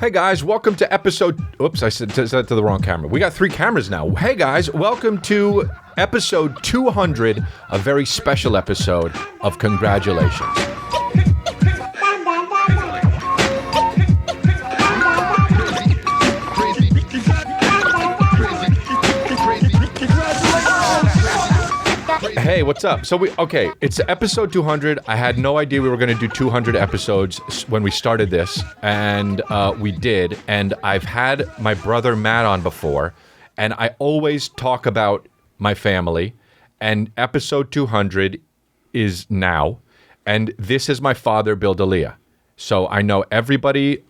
Hey guys, welcome to episode... Oops, I said that to the wrong camera. We got 3 cameras now. Hey guys, welcome to episode 200, a very special episode of Congratulations. Hey, what's up? So it's episode 200. I had no idea we were going to do 200 episodes when we started this, and we did. And I've had my brother Matt on before, and I always talk about my family, and episode 200 is now, and this is my father, Bill D'Elia. So I know everybody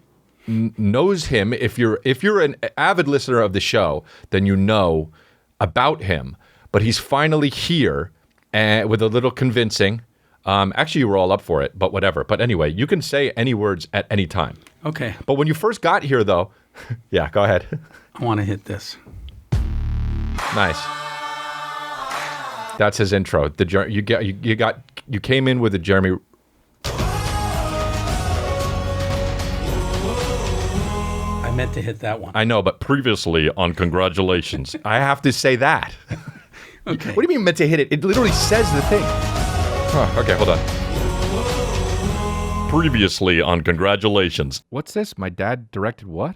knows him. If you're an avid listener of the show, then you know about him. But he's finally here, with a little convincing. Actually, you were all up for it, but whatever. But anyway, you can say any words at any time. Okay. But when you first got here, though, yeah, go ahead. I want to hit this. Nice. That's his intro. You came in with the Jeremy. I meant to hit that one. I know, but previously on Congratulations, I have to say that. Okay. What do you mean meant to hit it? It literally says the thing. Okay, hold on. Previously on Congratulations. What's this? My dad directed what?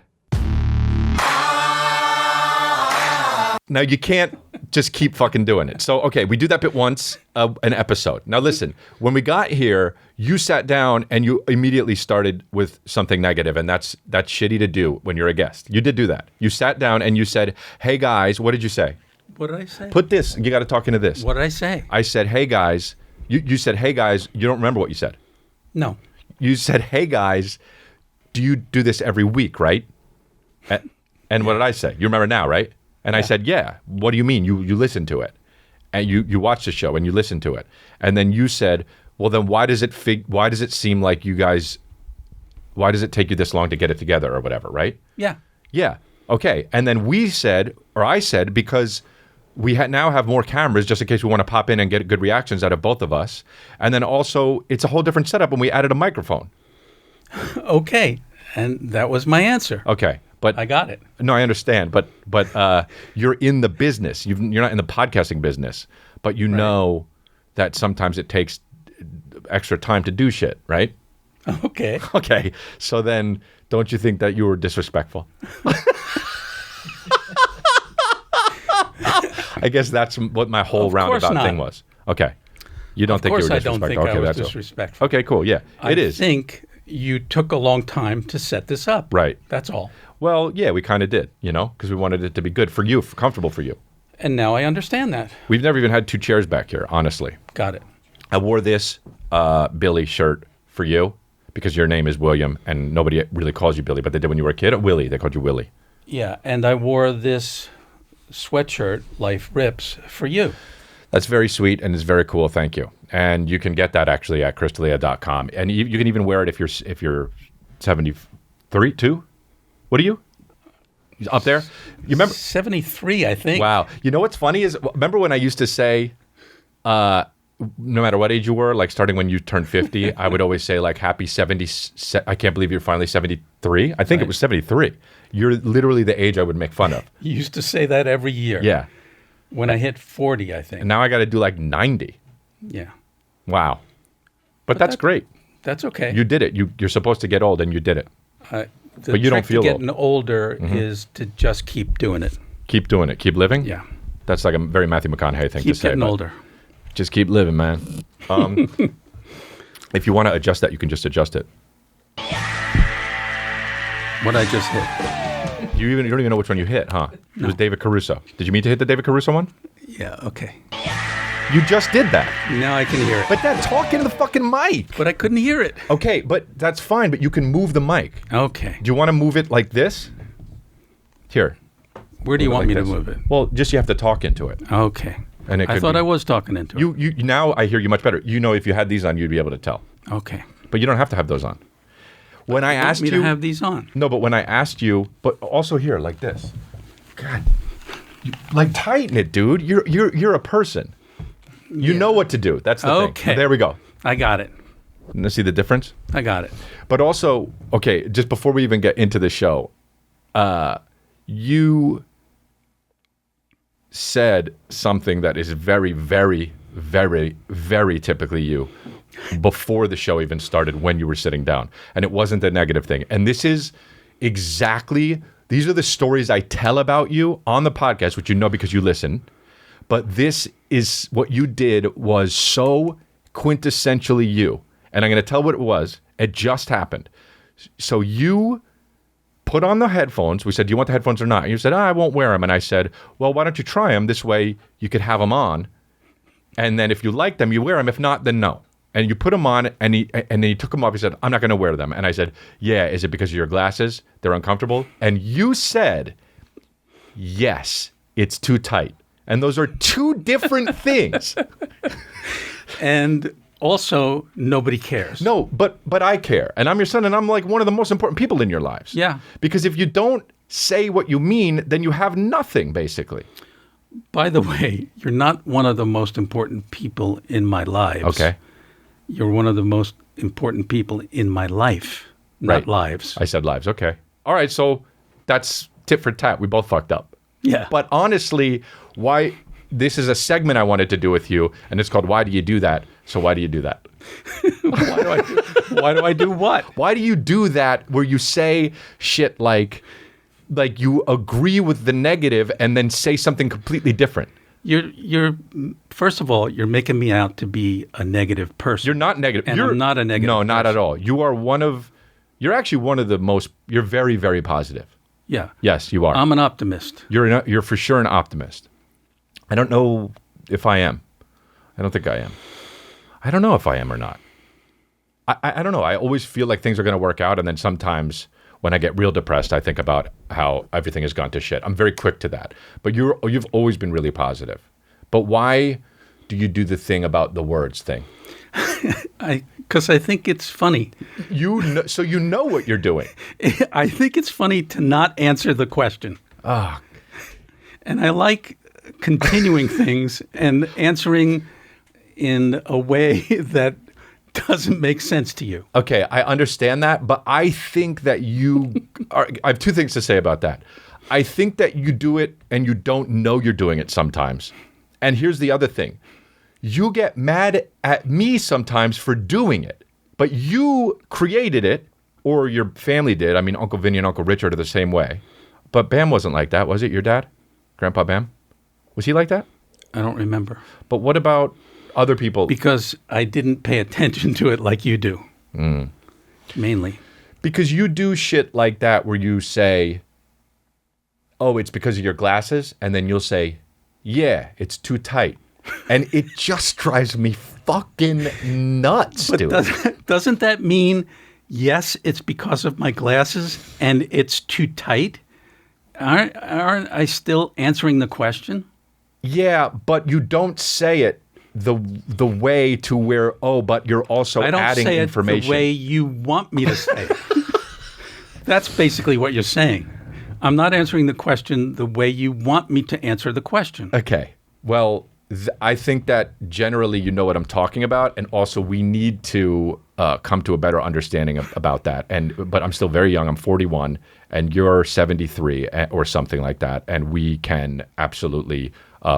Now, you can't just keep fucking doing it. So, okay, we do that bit once an episode. Now, listen, when we got here, you sat down and you immediately started with something negative, and that's shitty to do when you're a guest. You did do that. You sat down and you said, hey, guys, what did you say? What did I say? Put this. You got to talk into this. What did I say? I said, hey, guys. You said, hey, guys. You don't remember what you said. No. You said, hey, guys, do you do this every week, right? And what did I say? You remember now, right? And I said, yeah. What do you mean? You listen to it. And you watch the show and you listen to it. And then you said, well, then why does it seem like you guys, why does it take you this long to get it together or whatever, right? Yeah. Yeah. Okay. And then I said, because we now have more cameras just in case we want to pop in and get good reactions out of both of us. And then also, it's a whole different setup when we added a microphone. Okay. And that was my answer. Okay. But I got it. No, I understand. But you're in the business. You're not in the podcasting business. But you know that sometimes it takes extra time to do shit, right? Okay. Okay. So then, don't you think that you were disrespectful? I guess that's what my whole roundabout thing was. Okay. You don't think you were disrespectful? Of course I don't think I was disrespectful. Okay, cool. Yeah, it is. I think you took a long time to set this up. Right. That's all. Well, yeah, we kind of did, because we wanted it to be good for you, comfortable for you. And now I understand that. We've never even had 2 chairs back here, honestly. Got it. I wore this Billy shirt for you because your name is William, and nobody really calls you Billy, but they did when you were a kid. Willie, they called you Willie. Yeah, and I wore this sweatshirt, Life Rips, for you. That's very sweet and it's very cool. Thank you. And you can get that actually at chrisdelia.com. And you can even wear it if you're 73, 2? What are you? Up there? You remember? 73, I think. Wow. You know what's funny is, remember when I used to say, no matter what age you were, like starting when you turned 50, I would always say like happy 70, I can't believe you're finally 73. I think it was 73. You're literally the age I would make fun of. You used to say that every year. Yeah. When I hit 40, I think. And now I got to do like 90. Yeah. Wow. But that's great. That's okay. You did it. You're supposed to get old, and you did it. But you don't feel old. Getting older is to just keep doing it. Keep doing it. Keep living? Yeah. That's like a very Matthew McConaughey thing to say. Keep getting older. Just keep living, man. If you want to adjust that, you can just adjust it. What I just hit. You don't even know which one you hit, huh? No. It was David Caruso. Did you mean to hit the David Caruso one? Yeah, okay. You just did that. Now I can hear it. But Dad, talk into the fucking mic. But I couldn't hear it. Okay, but that's fine, but you can move the mic. Okay. Do you want to move it like this? Here. Where do you want me to move it? Well, just you have to talk into it. Okay. And I thought I was talking into it. You now I hear you much better. If you had these on, you'd be able to tell. Okay. But you don't have to have those on. When I asked you to have these on. No, but when I asked you, but also here like this. God. Like tighten it, dude. You're a person. You know what to do. That's the thing. Okay. There we go. I got it. See the difference? I got it. But also, okay, just before we even get into the show, you said something that is very, very, very, very typically you before the show even started when you were sitting down. And it wasn't a negative thing. And this is exactly, these are the stories I tell about you on the podcast, which you know because you listen. But this is what you did was so quintessentially you. And I'm going to tell what it was. It just happened. So you put on the headphones. We said, do you want the headphones or not? And you said, I won't wear them. And I said, well, why don't you try them? This way you could have them on. And then if you like them, you wear them. If not, then no. And you put them on, and then he took them off. He said, I'm not going to wear them. And I said, yeah, is it because of your glasses? They're uncomfortable? And you said, yes, it's too tight. And those are two different things. And also, nobody cares. No, but I care. And I'm your son, and I'm like one of the most important people in your lives. Yeah. Because if you don't say what you mean, then you have nothing, basically. By the way, you're not one of the most important people in my lives. Okay. You're one of the most important people in my life, not Right. lives. I said lives. Okay. All right, so that's tit for tat. We both fucked up. Yeah. But honestly, why... This is a segment I wanted to do with you, and it's called Why Do You Do That? So why do you do that? Why do I do what? Why do you do that where you say shit like you agree with the negative and then say something completely different? You're first of all, you're making me out to be a negative person. You're not negative. And I'm not a negative No, not person. at all. You're actually one of the most, you're very, very positive. Yeah. Yes, you are. I'm an optimist. You're for sure an optimist. I don't know if I am. I don't think I am. I don't know if I am or not. I don't know. I always feel like things are going to work out, and then sometimes when I get real depressed, I think about how everything has gone to shit. I'm very quick to that. But you've always been really positive. But why do you do the thing about the words thing? Because I think it's funny. So you know what you're doing. I think it's funny to not answer the question. Ah, And I like continuing things and answering in a way that doesn't make sense to you. okay, I understand that, but I think that I have two things to say about that. I think that you do it and you don't know you're doing it sometimes. And here's the other thing. You get mad at me sometimes for doing it, but you created it, or your family did. I mean, Uncle Vinny and Uncle Richard are the same way. But Bam wasn't like that, was it? Your dad? Grandpa Bam? Was he like that? I don't remember. But what about other people? Because I didn't pay attention to it like you do. Mainly. Because you do shit like that where you say, oh, it's because of your glasses, and then you'll say, yeah, it's too tight. And it just drives me fucking nuts, But dude. doesn't that mean, yes, it's because of my glasses and it's too tight? Aren't I still answering the question? Yeah, but you don't say it the way to where, oh, but you're also I don't adding say information. it the way you want me to say it. That's basically what you're saying. I'm not answering the question the way you want me to answer the question. Okay. Well, I think that generally you know what I'm talking about, and also we need to come to a better understanding about that. But I'm still very young. I'm 41, and you're 73 or something like that, and we can absolutely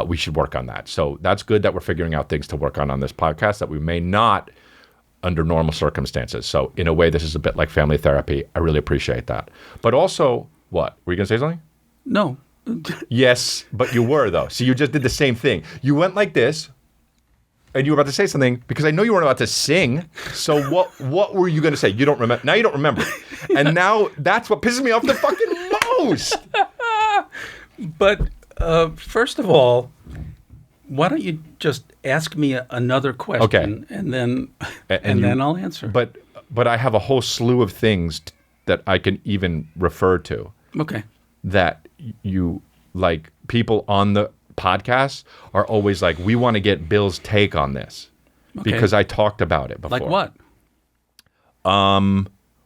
we should work on that. So that's good that we're figuring out things to work on this podcast that we may not under normal circumstances. So in a way, this is a bit like family therapy. I really appreciate that. But also, what? Were you going to say something? No. Yes, but you were, though. So you just did the same thing. You went like this, and you were about to say something, because I know you weren't about to sing. So what were you going to say? You don't remember. Now you don't remember. And now that's what pisses me off the fucking most. But first of all, why don't you just ask me another question, and then then I'll answer. But I have a whole slew of things that I can even refer to. Okay. That you, like, people on the podcast are always like, we want to get Bill's take on this, because I talked about it before. Like what?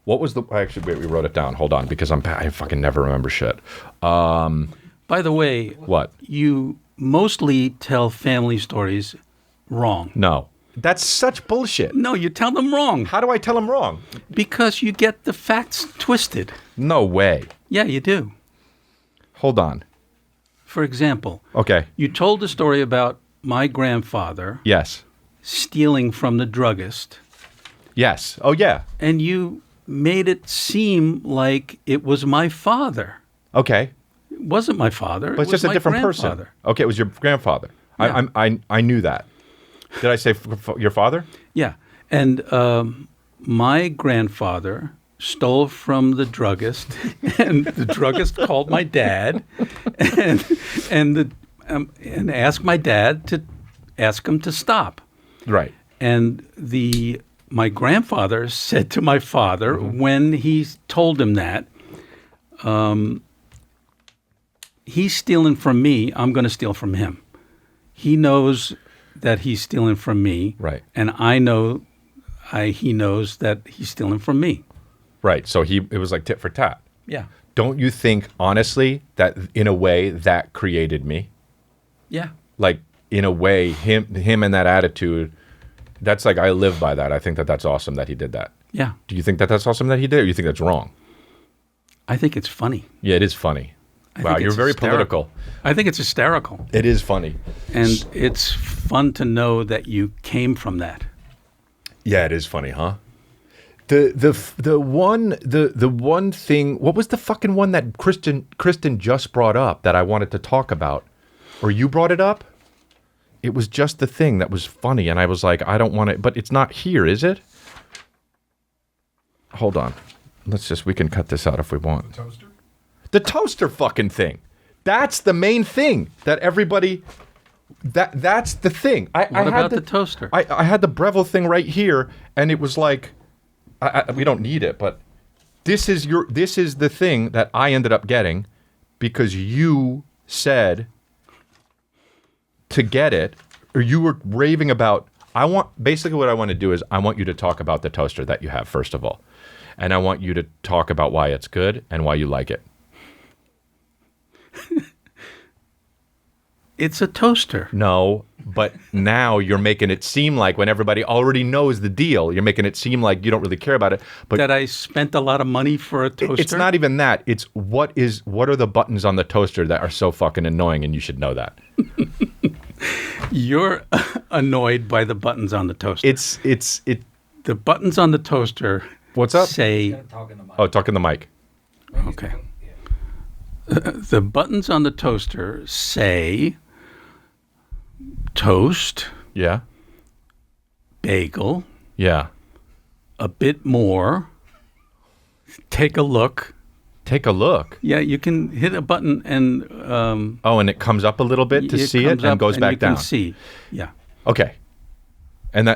What was the? Actually, wait, we wrote it down. Hold on, because I fucking never remember shit. By the way, What? You mostly tell family stories wrong. No, That's such bullshit. No, you tell them wrong. How do I tell them wrong? Because you get the facts twisted. No way. Yeah, you do. Hold on. For example, Okay. you told a story about my grandfather Yes. stealing from the druggist, Yes. Oh, yeah. and you made it seem like it was my father. Okay. It wasn't my father. But it's just a different person. Okay, it was your grandfather. Yeah. I knew that. Did I say your father? Yeah. And my grandfather stole from the druggist, and the druggist called my dad and asked my dad to ask him to stop. Right. And my grandfather said to my father when he told him that, he's stealing from me, I'm going to steal from him. He knows that he's stealing from me. Right. And I know he knows that he's stealing from me. Right. So it was like tit for tat. Yeah. Don't you think, honestly, that in a way that created me? Yeah. Like, in a way, him and that attitude, that's like, I live by that. I think that that's awesome that he did that. Yeah. Do you think that that's awesome that he did, or you think that's wrong? I think it's funny. Yeah, it is funny. Wow, you're very political. I think it's hysterical. It is funny. And it's fun to know that you came from that. Yeah, it is funny, huh? The one thing, what was the fucking one that Kristen just brought up that I wanted to talk about? Or you brought it up? It was just the thing that was funny, and I was like, I don't want to, but it's not here, is it? Hold on. We can cut this out if we want. The toaster? The toaster fucking thing. That's the main thing that everybody, that's the thing. What about the toaster? I had the Breville thing right here, and it was like, we don't need it, but this is the thing that I ended up getting because you said to get it, or you were raving about, basically what I want to do is I want you to talk about the toaster that you have, first of all. And I want you to talk about why it's good and why you like it. It's a toaster. No, but now you're making it seem like when everybody already knows the deal, you're making it seem like you don't really care about it. But that I spent a lot of money for a toaster? It's not even that. It's what are the buttons on the toaster that are so fucking annoying, and you should know that. You're annoyed by the buttons on the toaster. The buttons on the toaster. What's up? Say. Talk in the mic. Okay. The buttons on the toaster say toast. Yeah. Bagel. Yeah. A bit more. Take a look. Take a look. Yeah, you can hit a button and. And it comes up a little bit to see it and goes back down. You can see. Yeah. Okay. And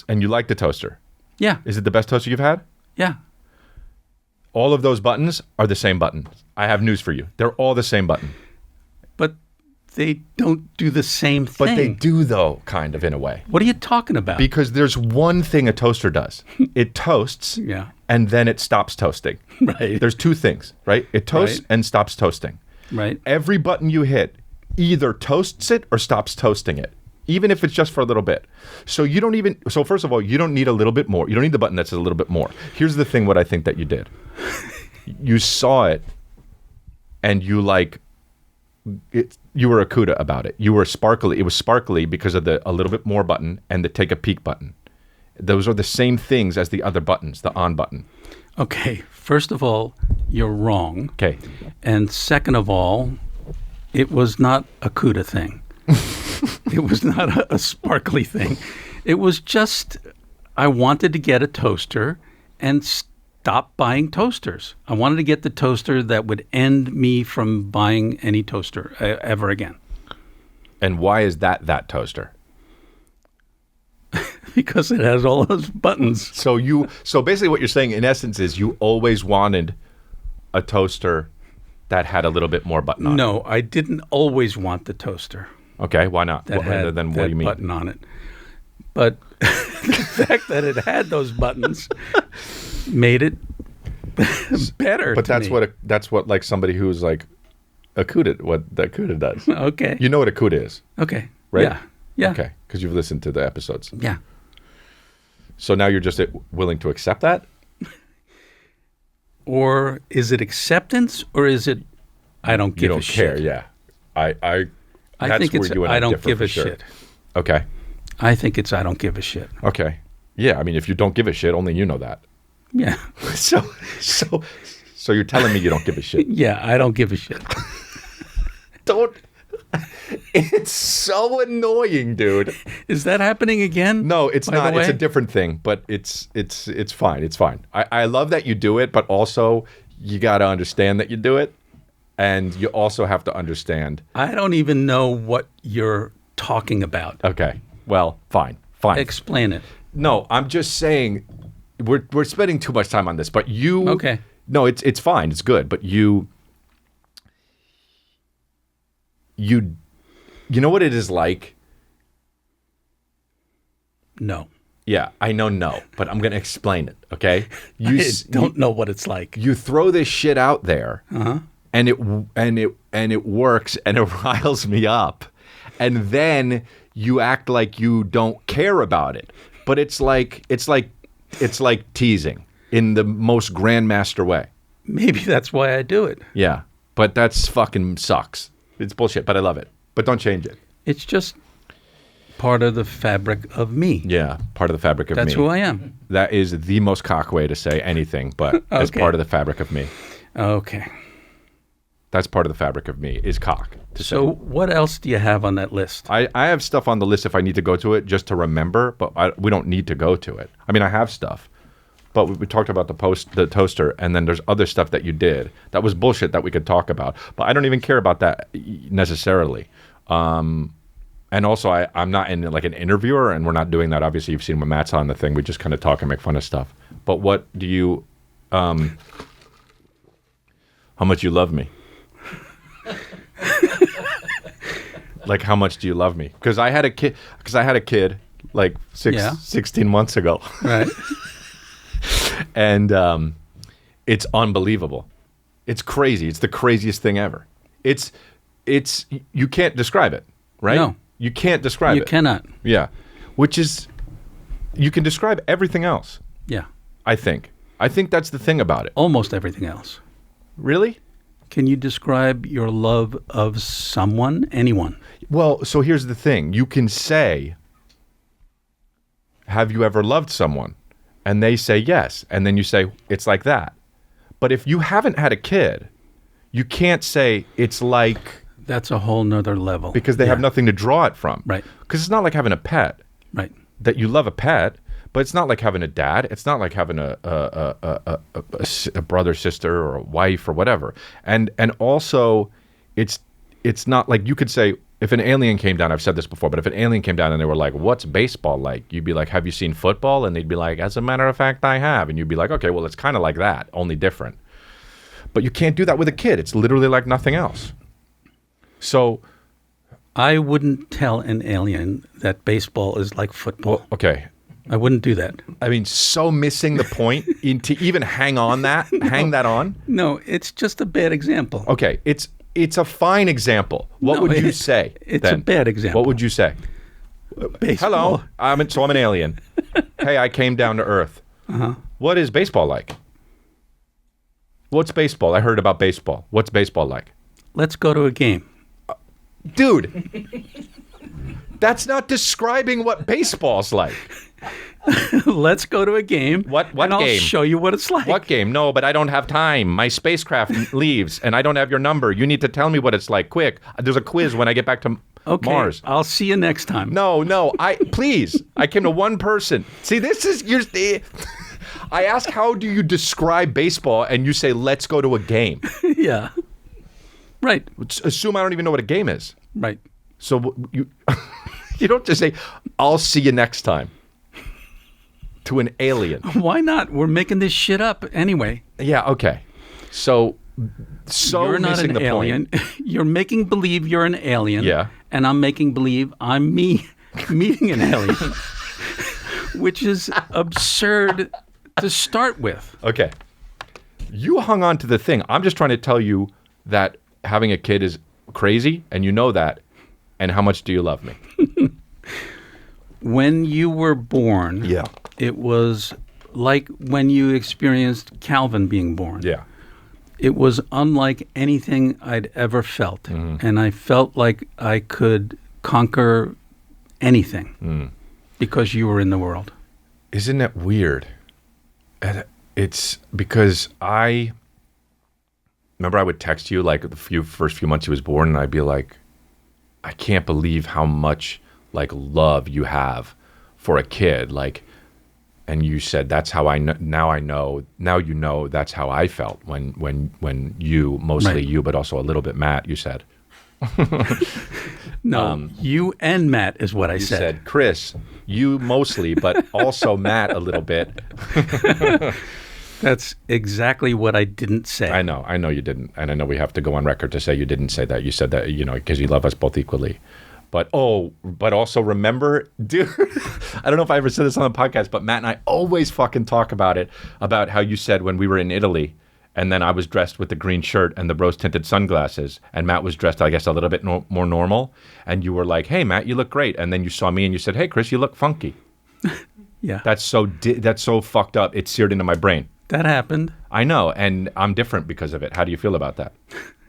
and you like the toaster. Yeah. Is it the best toaster you've had? Yeah. All of those buttons are the same button. I have news for you. They're all the same button. But they don't do the same thing. But they do, though, kind of, in a way. What are you talking about? Because there's one thing a toaster does. It toasts, and then it stops toasting. Right. There's two things, right? It toasts and stops toasting. Right. Every button you hit either toasts it or stops toasting it, even if it's just for a little bit. So first of all, you don't need a little bit more. You don't need the button that says a little bit more. Here's the thing, what I think that you did. You saw it, and you were a CUDA about it. You were sparkly. It was sparkly because of a little bit more button and the take a peek button. Those are the same things as the other buttons, the on button. Okay. First of all, you're wrong. Okay. And second of all, it was not a CUDA thing. It was not a sparkly thing. It was just, I wanted to get a toaster and stop buying toasters. I wanted to get the toaster that would end me from buying any toaster ever again. And why is that toaster? Because it has all those buttons. So basically what you're saying in essence is you always wanted a toaster that had a little bit more button on it. No, I didn't always want the toaster. Okay, why not? That had then what that do you mean? button on it. But the fact that it had those buttons made it better. But to me. that's what like somebody who's like a CUDA, what that CUDA does. Okay. You know what a CUDA is, Okay. right? Yeah. Yeah. Okay, because you've listened to the episodes. Yeah. So now you're just willing to accept that? Or is it acceptance, or is it I don't give a shit? You don't care, yeah. I that's think where it's you and I don't differ give for a sure. shit. Okay. I think it's I don't give a shit. Okay. Yeah, I mean, if you don't give a shit, only you know that. Yeah. So you're telling me you don't give a shit. Yeah, I don't give a shit. Don't. It's so annoying, dude. Is that happening again? No, it's by the not. It's a way? different thing, but it's fine. It's fine. I love that you do it, but also you got to understand that you do it, and you also have to understand. I don't even know what you're talking about. Okay. Well, fine. Explain it. No, I'm just saying we're spending too much time on this, but you. Okay. No, it's fine. It's good, but you know what it is like? No. Yeah, I know no, but I'm going to explain it, okay? You don't know what it's like. You throw this shit out there. And it works and it riles me up. And then you act like you don't care about it. But it's like teasing in the most grandmaster way. Maybe that's why I do it. Yeah, but that's fucking sucks. It's bullshit, but I love it. But don't change it. It's just part of the fabric of me. Yeah, part of the fabric of me. That's who I am. That is the most cock way to say anything, but as part of the fabric of me. Okay. That's part of the fabric of me, is cock. So what else do you have on that list? I have stuff on the list if I need to go to it just to remember, but we don't need to go to it. I mean, I have stuff. But we talked about the toaster, and then there's other stuff that you did that was bullshit that we could talk about. But I don't even care about that necessarily. And also, I'm not in like an interviewer, and we're not doing that. Obviously, you've seen when Matt's on the thing. We just kind of talk and make fun of stuff. But what do you... how much you love me? Like, how much do you love me? Because I had a kid like 16 months ago. Right. And it's unbelievable. It's crazy. It's the craziest thing ever. It's you can't describe it, right? No. You can't describe it. You cannot. Yeah. Which is, you can describe everything else, Yeah. I think. I think that's the thing about it. Almost everything else. Really? Can you describe your love of someone, anyone? Well, so here's the thing. You can say, have you ever loved someone? And they say yes. And then you say, it's like that. But if you haven't had a kid, you can't say it's like... That's a whole nother level. Because they have nothing to draw it from. Right. Because it's not like having a pet. Right. That you love a pet, but it's not like having a dad. It's not like having a brother, sister, or a wife or whatever. And also, it's not like you could say, if an alien came down, I've said this before, but if an alien came down and they were like, what's baseball like? You'd be like, have you seen football? And they'd be like, as a matter of fact, I have. And you'd be like, okay, well, it's kind of like that, only different. But you can't do that with a kid. It's literally like nothing else. So I wouldn't tell an alien that baseball is like football. Well, okay. I wouldn't do that. I mean, so missing the point to even hang that on. No, it's just a bad example. Okay, it's a fine example. What would you say? It's then? a bad example. What would you say? Baseball. Hello, I'm an alien. Hey, I came down to Earth. What is baseball like? What's baseball? I heard about baseball. What's baseball like? Let's go to a game. Dude, that's not describing what baseball's like. Let's go to a game. What and I'll game? show you what it's like. What game? No, but I don't have time. My spacecraft leaves, and I don't have your number. You need to tell me what it's like. Quick. There's a quiz when I get back to Mars. I'll see you next time. No. Please. I came to one person. See, this is your... I ask, how do you describe baseball? And you say, let's go to a game. Yeah. Right. Assume I don't even know what a game is. Right. So you don't just say, I'll see you next time. To an alien. Why not? We're making this shit up anyway. Yeah, okay. So you're not missing an the alien. point. You're making believe you're an alien. Yeah. And I'm making believe I'm me meeting an alien. Which is absurd to start with. Okay. You hung on to the thing. I'm just trying to tell you that having a kid is crazy, and you know that. And how much do you love me? When you were born, It was like when you experienced Calvin being born. Yeah. It was unlike anything I'd ever felt. And I felt like I could conquer anything because you were in the world. Isn't it weird? And it's because I remember I would text you like the first few months he was born, and I'd be like, I can't believe how much like love you have for a kid. Like, and you said, that's how I know. Now you know that's how I felt when you, mostly Right. you, but also a little bit Matt, you said. No, you and Matt is what I You said. said, Chris, you mostly, but also Matt a little bit. That's exactly what I didn't say. I know you didn't. And I know we have to go on record to say you didn't say that. You said that, because you love us both equally. But also remember, dude, I don't know if I ever said this on the podcast, but Matt and I always fucking talk about it, about how you said when we were in Italy, and then I was dressed with the green shirt and the rose-tinted sunglasses, and Matt was dressed, I guess, a little bit more normal, and you were like, hey, Matt, you look great. And then you saw me and you said, hey, Chris, you look funky. Yeah. That's so fucked up. It's seared into my brain. That happened. I know, and I'm different because of it. How do you feel about that?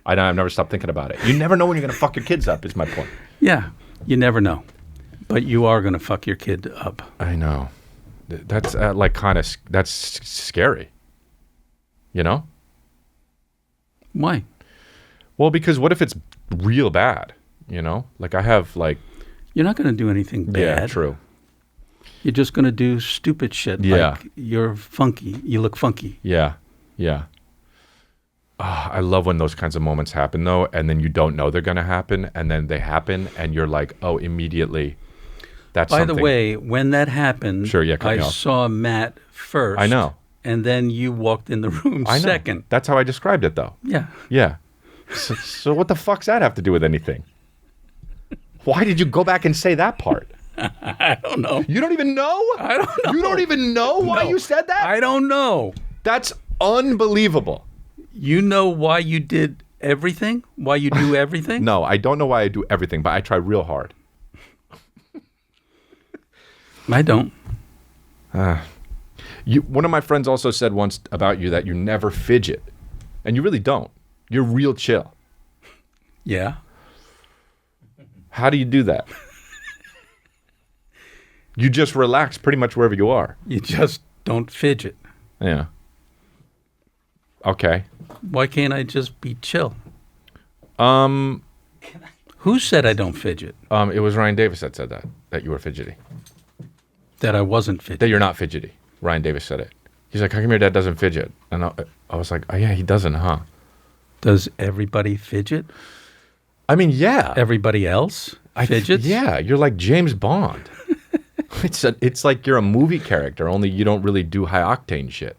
I've never stopped thinking about it. You never know when you're going to fuck your kids up, is my point. Yeah, you never know. But you are going to fuck your kid up. I know. That's that's scary. You know? Why? Well, because what if it's real bad? Like I have like... You're not going to do anything bad. Yeah, true. You're just going to do stupid shit. Yeah. Like you're funky. You look funky. Yeah, yeah. I love when those kinds of moments happen, though, and then you don't know they're going to happen, and then they happen, and you're like, oh, immediately, that's By something. the way, when that happened, Sure, yeah, cut I me off. saw Matt first. I know. And then you walked in the room I know. second. That's how I described it, though. Yeah. Yeah. So what the fuck's that have to do with anything? Why did you go back and say that part? I don't know. You don't even know? I don't know. You don't even know why No. you said that? I don't know. That's unbelievable. You know why you did everything? Why you do everything? No, I don't know why I do everything, but I try real hard. I don't. One of my friends also said once about you that you never fidget. And you really don't. You're real chill. Yeah. How do you do that? You just relax pretty much wherever you are. You just don't fidget. Yeah. Okay. Why can't I just be chill? Who said I don't fidget? It was Ryan Davis that said that you were fidgety. That I wasn't That fidget. you're not fidgety. Ryan Davis said it. He's like, how come your dad doesn't fidget? And I was like, oh yeah, he doesn't, huh? Does everybody fidget? I mean, yeah. Everybody else fidgets? Yeah, you're like James Bond. It's like you're a movie character, only you don't really do high octane shit.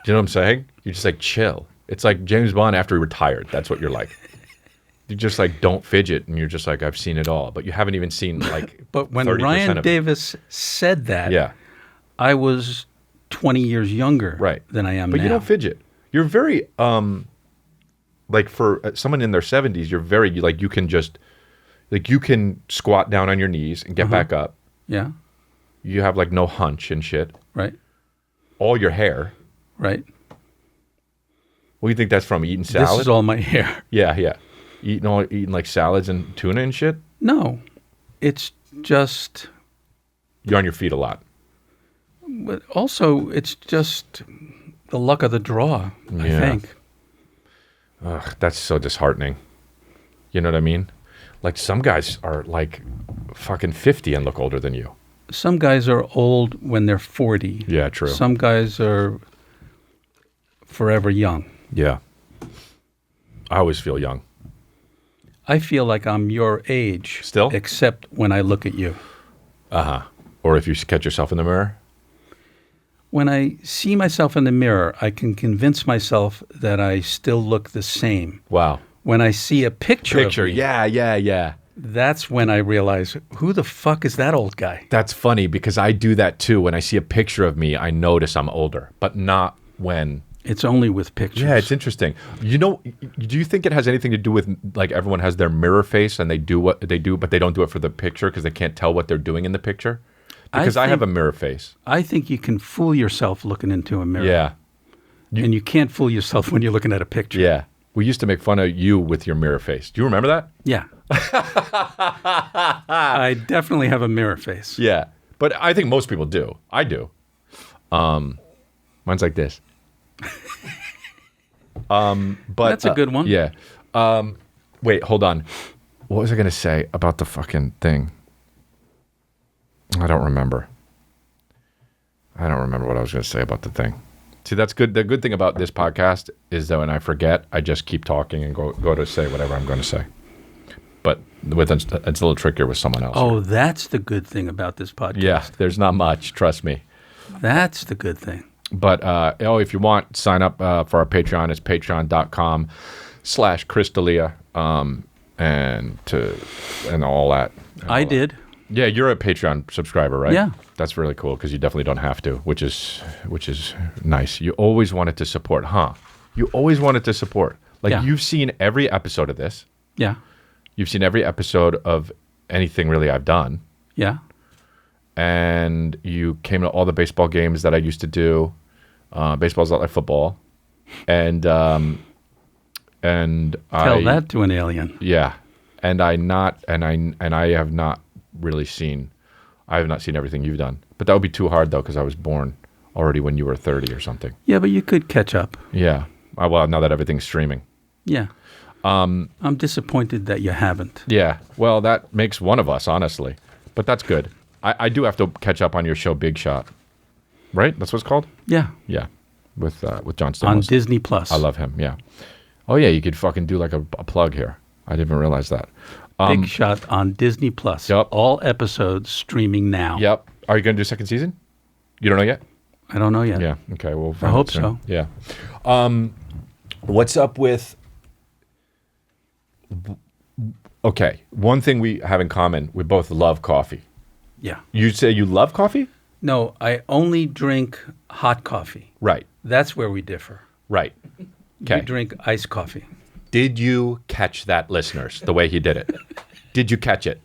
Do you know what I'm saying? You're just like chill. It's like James Bond after he retired. That's what you're like. You just like don't fidget, and you're just like, I've seen it all, but you haven't even seen like. But when 30% Ryan of it. Davis said that, Yeah, I was 20 years younger right. than I am But now. you don't fidget. You're very like for someone in their 70s, you're very like you can just like you can squat down on your knees and get back up. Yeah, You have like no hunch and shit. right, All your hair. right. What do you think that's from? Eating salad? This is all my hair. Yeah. Eating like salads and tuna and shit. No, it's just, You're on your feet a lot. but also it's just the luck of the draw, I Yeah. think. Ugh, that's so disheartening. You know what I mean? Like some guys are like fucking 50 and look older than you. Some guys are old when they're 40. Yeah, true. Some guys are forever young. Yeah. I always feel young. I feel like I'm your age. Still? Except when I look at you. Or if you catch yourself in the mirror. When I see myself in the mirror, I can convince myself that I still look the same. Wow. When I see a picture of me, Yeah. that's when I realize, who the fuck is that old guy? That's funny because I do that too. When I see a picture of me, I notice I'm older, but not when. It's only with pictures. Yeah, it's interesting. Do you think it has anything to do with like everyone has their mirror face and they do what they do, but they don't do it for the picture because they can't tell what they're doing in the picture? Because I have a mirror face. I think you can fool yourself looking into a mirror. Yeah. And you can't fool yourself when you're looking at a picture. Yeah. We used to make fun of you with your mirror face. Do you remember that? Yeah. I definitely have a mirror face. Yeah. But I think most people do. I do. Mine's like this. But That's a good one. Yeah. Wait, hold on. What was I going to say about the fucking thing? I don't remember what I was going to say about the thing. See, that's good. The good thing about this podcast is that when I forget, I just keep talking and go to say whatever I'm going to say. But it's a little trickier with someone else. Oh, that's the good thing about this podcast. Yeah, there's not much. Trust me. That's the good thing. But if you want, sign up for our Patreon. It's patreon.com/Chris and all that. I did. Yeah, you're a Patreon subscriber, right? Yeah. That's really cool because you definitely don't have to, which is nice. You always wanted to support, huh? You always wanted to support. Like You've seen every episode of this. Yeah. You've seen every episode of anything really I've done. Yeah. And you came to all the baseball games that I used to do. Baseball's not like football. And tell that to an alien. Yeah. And I have not really seen everything you've done. But that would be too hard though, because I was born already when you were 30 or something. Yeah, but you could catch up. Yeah. Well, now that everything's streaming. Yeah. I'm disappointed that you haven't. Yeah. Well, that makes one of us, honestly. But that's good. I do have to catch up on your show, Big Shot. Right? That's what it's called? Yeah. Yeah. With John Stamos. On Disney Plus. I love him. Yeah. Oh, yeah. You could fucking do like a plug here. I didn't even realize that. Big Shot on Disney Plus. Yep. All episodes streaming now. Yep. Are you going to do second season? You don't know yet? I don't know yet. Yeah. Okay. We'll I hope so. Yeah. What's up with... Okay. One thing we have in common, we both love coffee. Yeah. You say you love coffee? No, I only drink hot coffee. Right. That's where we differ. Right. Okay. You drink iced coffee. Did you catch that, listeners, the way he did it? Did you catch it?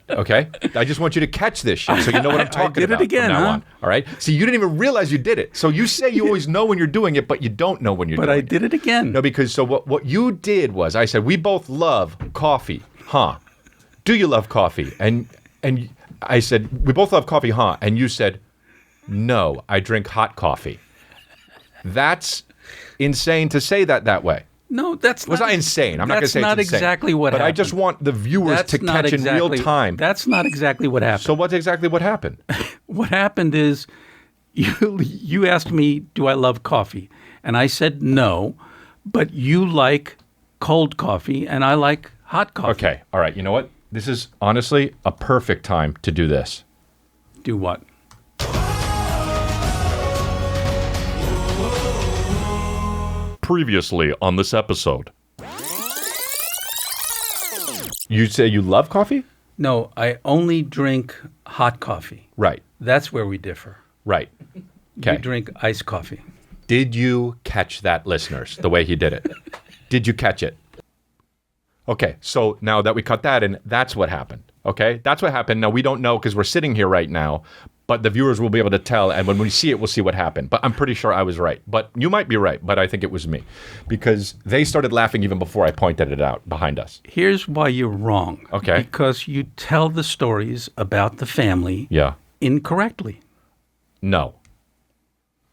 Okay? I just want you to catch this shit so you know what I'm talking about. I did it again, from now huh? on, all right? See, you didn't even realize you did it. So you say you always know when you're doing it, but you don't know when you're doing it. But I did it again. No, because so what you did was I said, we both love coffee, huh? Do you love coffee? And I said, we both love coffee, huh? And you said, no, I drink hot coffee. That's insane to say that way. No, that's not. Was I insane? I'm not going to say it's insane. That's not exactly what happened. But I just want the viewers to catch in real time. That's not exactly what happened. So what's exactly what happened? What happened is you asked me, do I love coffee? And I said no, but you like cold coffee and I like hot coffee. Okay. All right. You know what? This is honestly a perfect time to do this. Do what? Previously on this episode. You say you love coffee? No, I only drink hot coffee. Right. That's where we differ. Right. Okay. You drink iced coffee. Did you catch that, listeners, the way he did it? Did you catch it? Okay, so now that we cut that in, that's what happened. Okay? That's what happened. Now, we don't know because we're sitting here right now, but the viewers will be able to tell, and when we see it, we'll see what happened. But I'm pretty sure I was right. But you might be right, but I think it was me. Because they started laughing even before I pointed it out behind us. Here's why you're wrong. Okay. Because you tell the stories about the family incorrectly. No.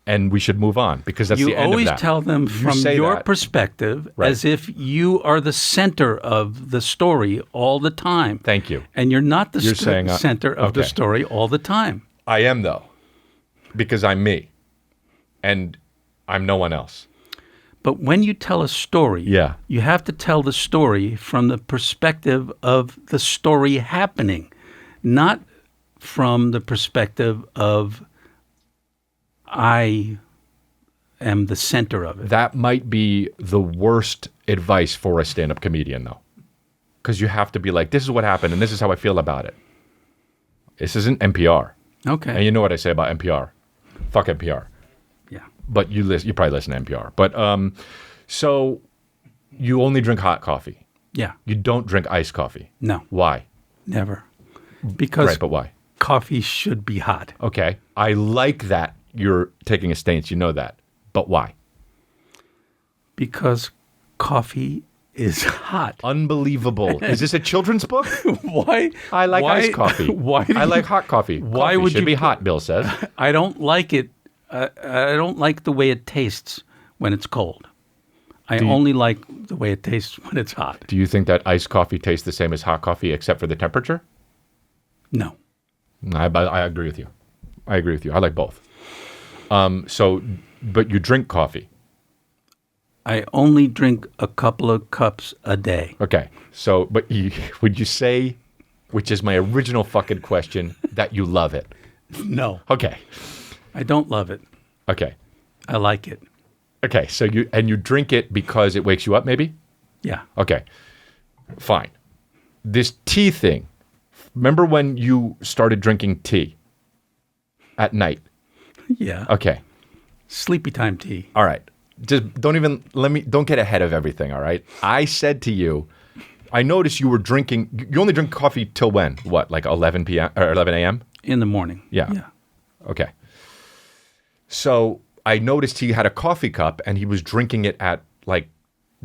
And we should move on because that's the end of that. You always tell them from your perspective as if you are the center of the story all the time. Thank you. And you're not the center of the story all the time. I am, though, because I'm me, and I'm no one else. But when you tell a story, you have to tell the story from the perspective of the story happening, not from the perspective of I am the center of it. That might be the worst advice for a stand-up comedian, though, because you have to be like, this is what happened, and this is how I feel about it. This isn't NPR. Okay. And you know what I say about NPR. Fuck NPR. Yeah. But you probably listen to NPR. But so you only drink hot coffee. Yeah. You don't drink iced coffee. No. Why? Never. Because right, but why? coffee should be hot. Okay. I like that you're taking a stance. You know that. But why? Because coffee is hot. Unbelievable. Is this a children's book? Why? I like iced coffee. Why? I like hot coffee. Why Coffee would should you be put- hot, Bill says. I don't like it. I don't like the way it tastes when it's cold. I only like the way it tastes when it's hot. Do you think that iced coffee tastes the same as hot coffee except for the temperature? No. I agree with you. I agree with you. I like both. But you drink coffee. I only drink a couple of cups a day. Okay. So, would you say, which is my original fucking question, that you love it? No. Okay. I don't love it. Okay. I like it. Okay. So you drink it because it wakes you up, maybe? Yeah. Okay. Fine. This tea thing. Remember when you started drinking tea at night? Yeah. Okay. Sleepy time tea. All right. Just don't get ahead of everything, all right? I said to you, I noticed you were drinking, you only drink coffee till when? What, like 11 p.m. or 11 a.m.? In the morning. Yeah. Yeah. Okay. So I noticed he had a coffee cup and he was drinking it at like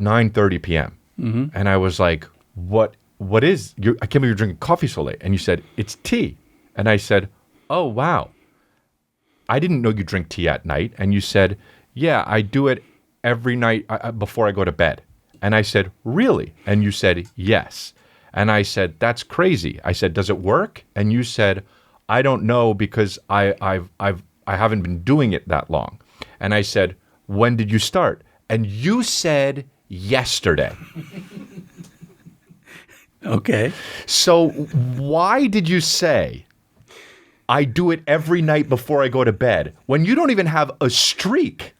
9:30 p.m. Mm-hmm. And I was like, what is, I can't believe you're drinking coffee so late. And you said, it's tea. And I said, oh, wow. I didn't know you drink tea at night. And you said, yeah, I do it every night before I go to bed. And I said, really? And you said, yes. And I said, that's crazy. I said, does it work? And you said, I don't know because I haven't been doing it that long. And I said, when did you start? And you said, yesterday. Okay. So why did you say, I do it every night before I go to bed, when you don't even have a streak?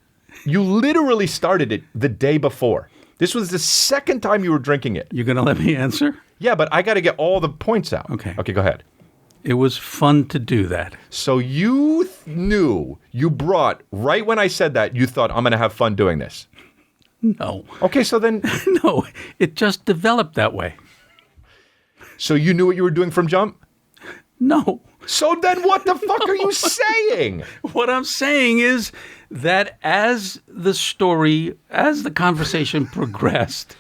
You literally started it the day before. This was the second time you were drinking it. You going to let me answer? Yeah, but I got to get all the points out. Okay. Okay, go ahead. It was fun to do that. So you knew, you brought, right when I said that, you thought, I'm going to have fun doing this. No. Okay, so then, No. It just developed that way. so you knew what you were doing from jump? No. So then what the fuck are you saying? What I'm saying is that as the conversation progressed,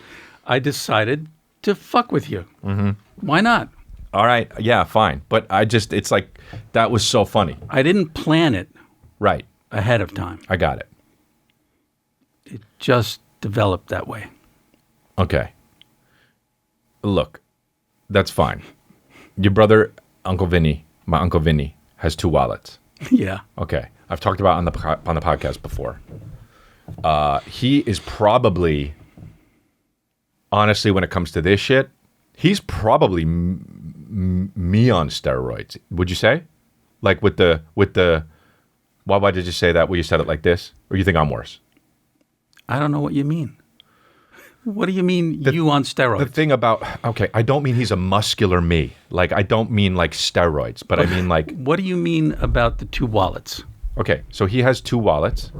I decided to fuck with you. Mm-hmm. Why not? All right, yeah, fine. But it's like, that was so funny. I didn't plan it Right, ahead of time. I got it. It just developed that way. Okay. Look, that's fine. Your brother, my Uncle Vinny, has 2 wallets. Yeah. Okay. I've talked about on the podcast before. He is probably, honestly, when it comes to this shit, he's probably me on steroids. Would you say? Like with the why did you say that? Well, you said it like this? Or you think I'm worse? I don't know what you mean. What do you mean you on steroids? The thing about, okay, I don't mean he's a muscular me. Like, I don't mean like steroids, but I mean like... What do you mean about the 2 wallets? Okay, so he has 2 wallets.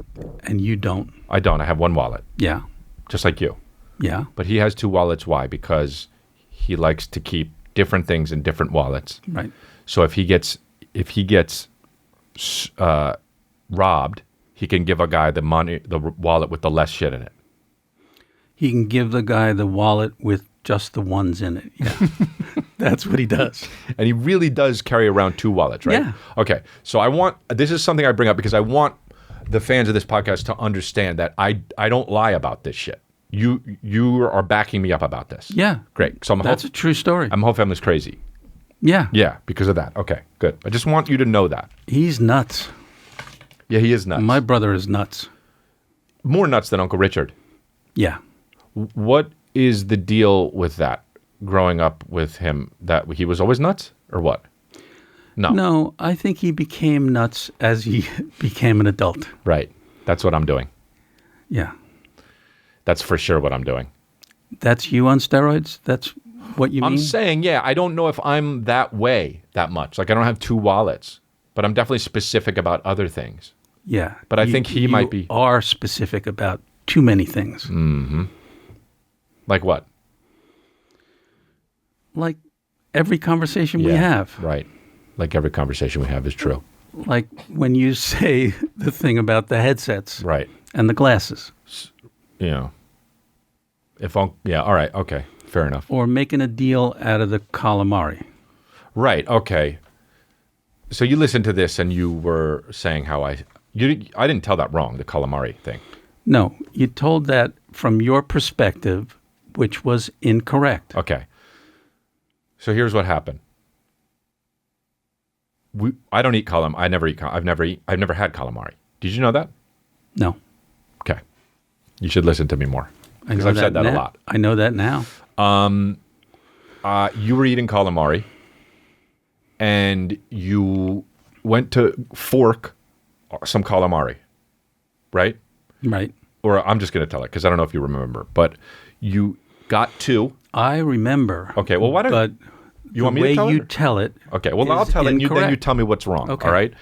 And you don't? I don't. I have 1 wallet. Yeah. Just like you. Yeah. But he has 2 wallets. Why? Because he likes to keep different things in different wallets. Right. So if he gets robbed, he can give a guy the wallet with the less shit in it. He can give the guy the wallet with just the ones in it. Yeah. That's what he does. And he really does carry around 2 wallets, right? Yeah. Okay. So this is something I bring up because I want the fans of this podcast to understand that I don't lie about this shit. You are backing me up about this. Yeah. Great. So That's a true story. My whole family's crazy. Yeah. Yeah, because of that. Okay, good. I just want you to know that. He's nuts. Yeah, he is nuts. My brother is nuts. More nuts than Uncle Richard. Yeah. What is the deal with that? Growing up with him, that he was always nuts, or what? No. No, I think he became nuts as he became an adult. Right. That's what I'm doing. Yeah. That's for sure what I'm doing. That's you on steroids? That's what you mean? I'm saying, yeah, I don't know if I'm that way that much. Like, I don't have 2 wallets, but I'm definitely specific about other things. Yeah. But I think he might be. You are specific about too many things. Mm-hmm. Like what? Like every conversation we have. Right. like every conversation we have is true. Like when you say the thing about the headsets Right. and the glasses. You know, yeah, all right, okay, fair enough. Or making a deal out of the calamari. Right, okay. So you listened to this and you were saying how I didn't tell that wrong, the calamari thing. No, you told that from your perspective, which was incorrect. Okay. So here's what happened. I don't eat calamari. I've never had calamari. Did you know that? No. Okay. You should listen to me more. Because I've said that a lot. I know that now. You were eating calamari and you went to fork some calamari, right? Right. Or I'm just going to tell it because I don't know if you remember, but you got two. I remember. Okay, well, why don't but you want me to tell it? The way you tell it. Okay, well, I'll tell it and then you tell me what's wrong. Okay. All right?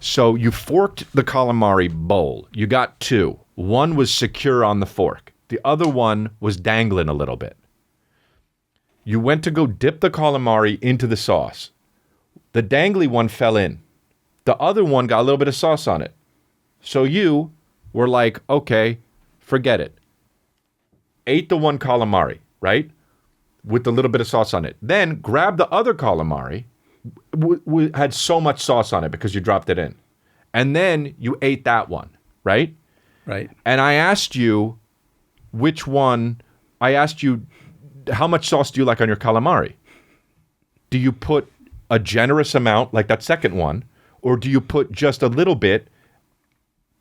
So you forked the calamari bowl. You got two. One was secure on the fork. The other one was dangling a little bit. You went to go dip the calamari into the sauce. The dangly one fell in. The other one got a little bit of sauce on it. So you were like, okay, forget it. Ate the one calamari, right? With the little bit of sauce on it. Then grabbed the other calamari, had so much sauce on it because you dropped it in. And then you ate that one, right? Right. And I asked you how much sauce do you like on your calamari? Do you put a generous amount, like that second one, or do you put just a little bit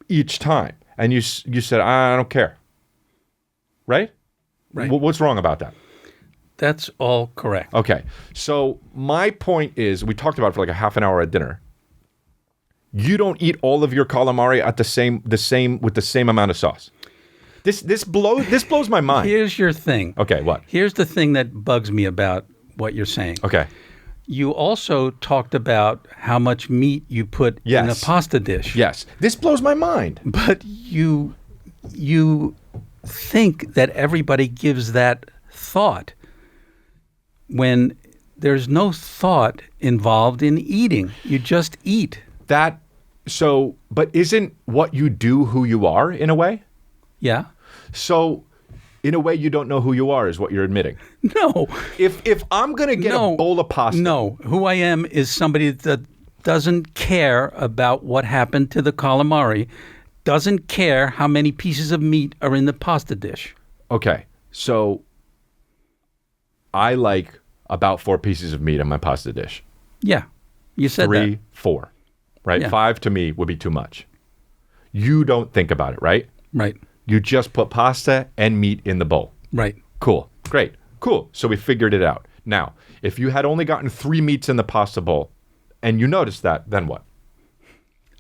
each time? And you said, I don't care. Right? Right. What's wrong about that? That's all correct. Okay. So my point is, we talked about it for like a half an hour at dinner. You don't eat all of your calamari at the same with the same amount of sauce. This blows my mind. Here's your thing. Okay, what? Here's the thing that bugs me about what you're saying. Okay. You also talked about how much meat you put in a pasta dish. Yes. This blows my mind. But you think that everybody gives that thought when there's no thought involved in eating. You just eat. But isn't what you do who you are in a way? Yeah. So in a way you don't know who you are is what you're admitting. No. If I'm going to get a bowl of pasta. No. Who I am is somebody that doesn't care about what happened to the calamari, doesn't care how many pieces of meat are in the pasta dish. Okay. So I like about 4 pieces of meat in my pasta dish. Yeah. You said 3, that. 4. Right? Yeah. 5 to me would be too much. You don't think about it, right? Right. You just put pasta and meat in the bowl. Right. Cool. Great. Cool. So we figured it out. Now, if you had only gotten 3 meats in the pasta bowl and you noticed that, then what?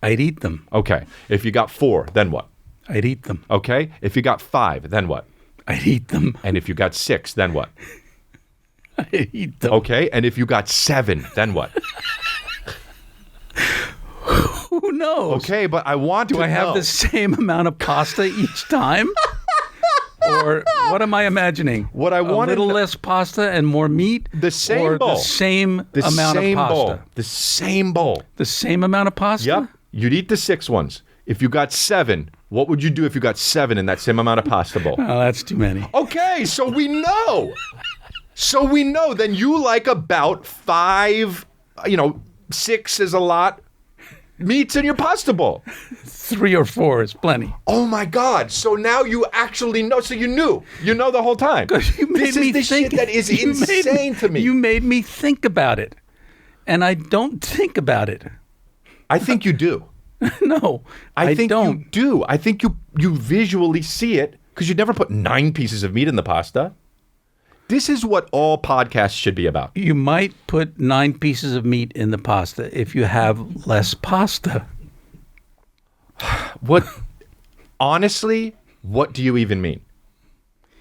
I'd eat them. Okay. If you got 4, then what? I'd eat them. Okay. If you got 5, then what? I'd eat them. And if you got 6, then what? I'd eat them. Okay. And if you got 7, then what? Who knows? Okay, but I want to know. Do I have the same amount of pasta each time? Or what am I imagining? What I want a little less pasta and more meat? The same or bowl. The same amount of pasta? Bowl. The same bowl. The same amount of pasta? Yep. You'd eat the 6 ones. If you got 7, what would you do if you got 7 in that same amount of pasta bowl? Oh, that's too many. Okay, so we know. Then you like about 5, 6 is a lot. Meats in your pasta bowl. 3 or 4 is plenty. Oh my God. So now you actually know. So you knew. You know the whole time. You made this me is the think, shit that is insane to me. You made me think about it. And I don't think about it. I think you do. No, I think don't. You do. I think you visually see it because you never put 9 pieces of meat in the pasta. This is what all podcasts should be about. You might put 9 pieces of meat in the pasta if you have less pasta. Honestly, what do you even mean?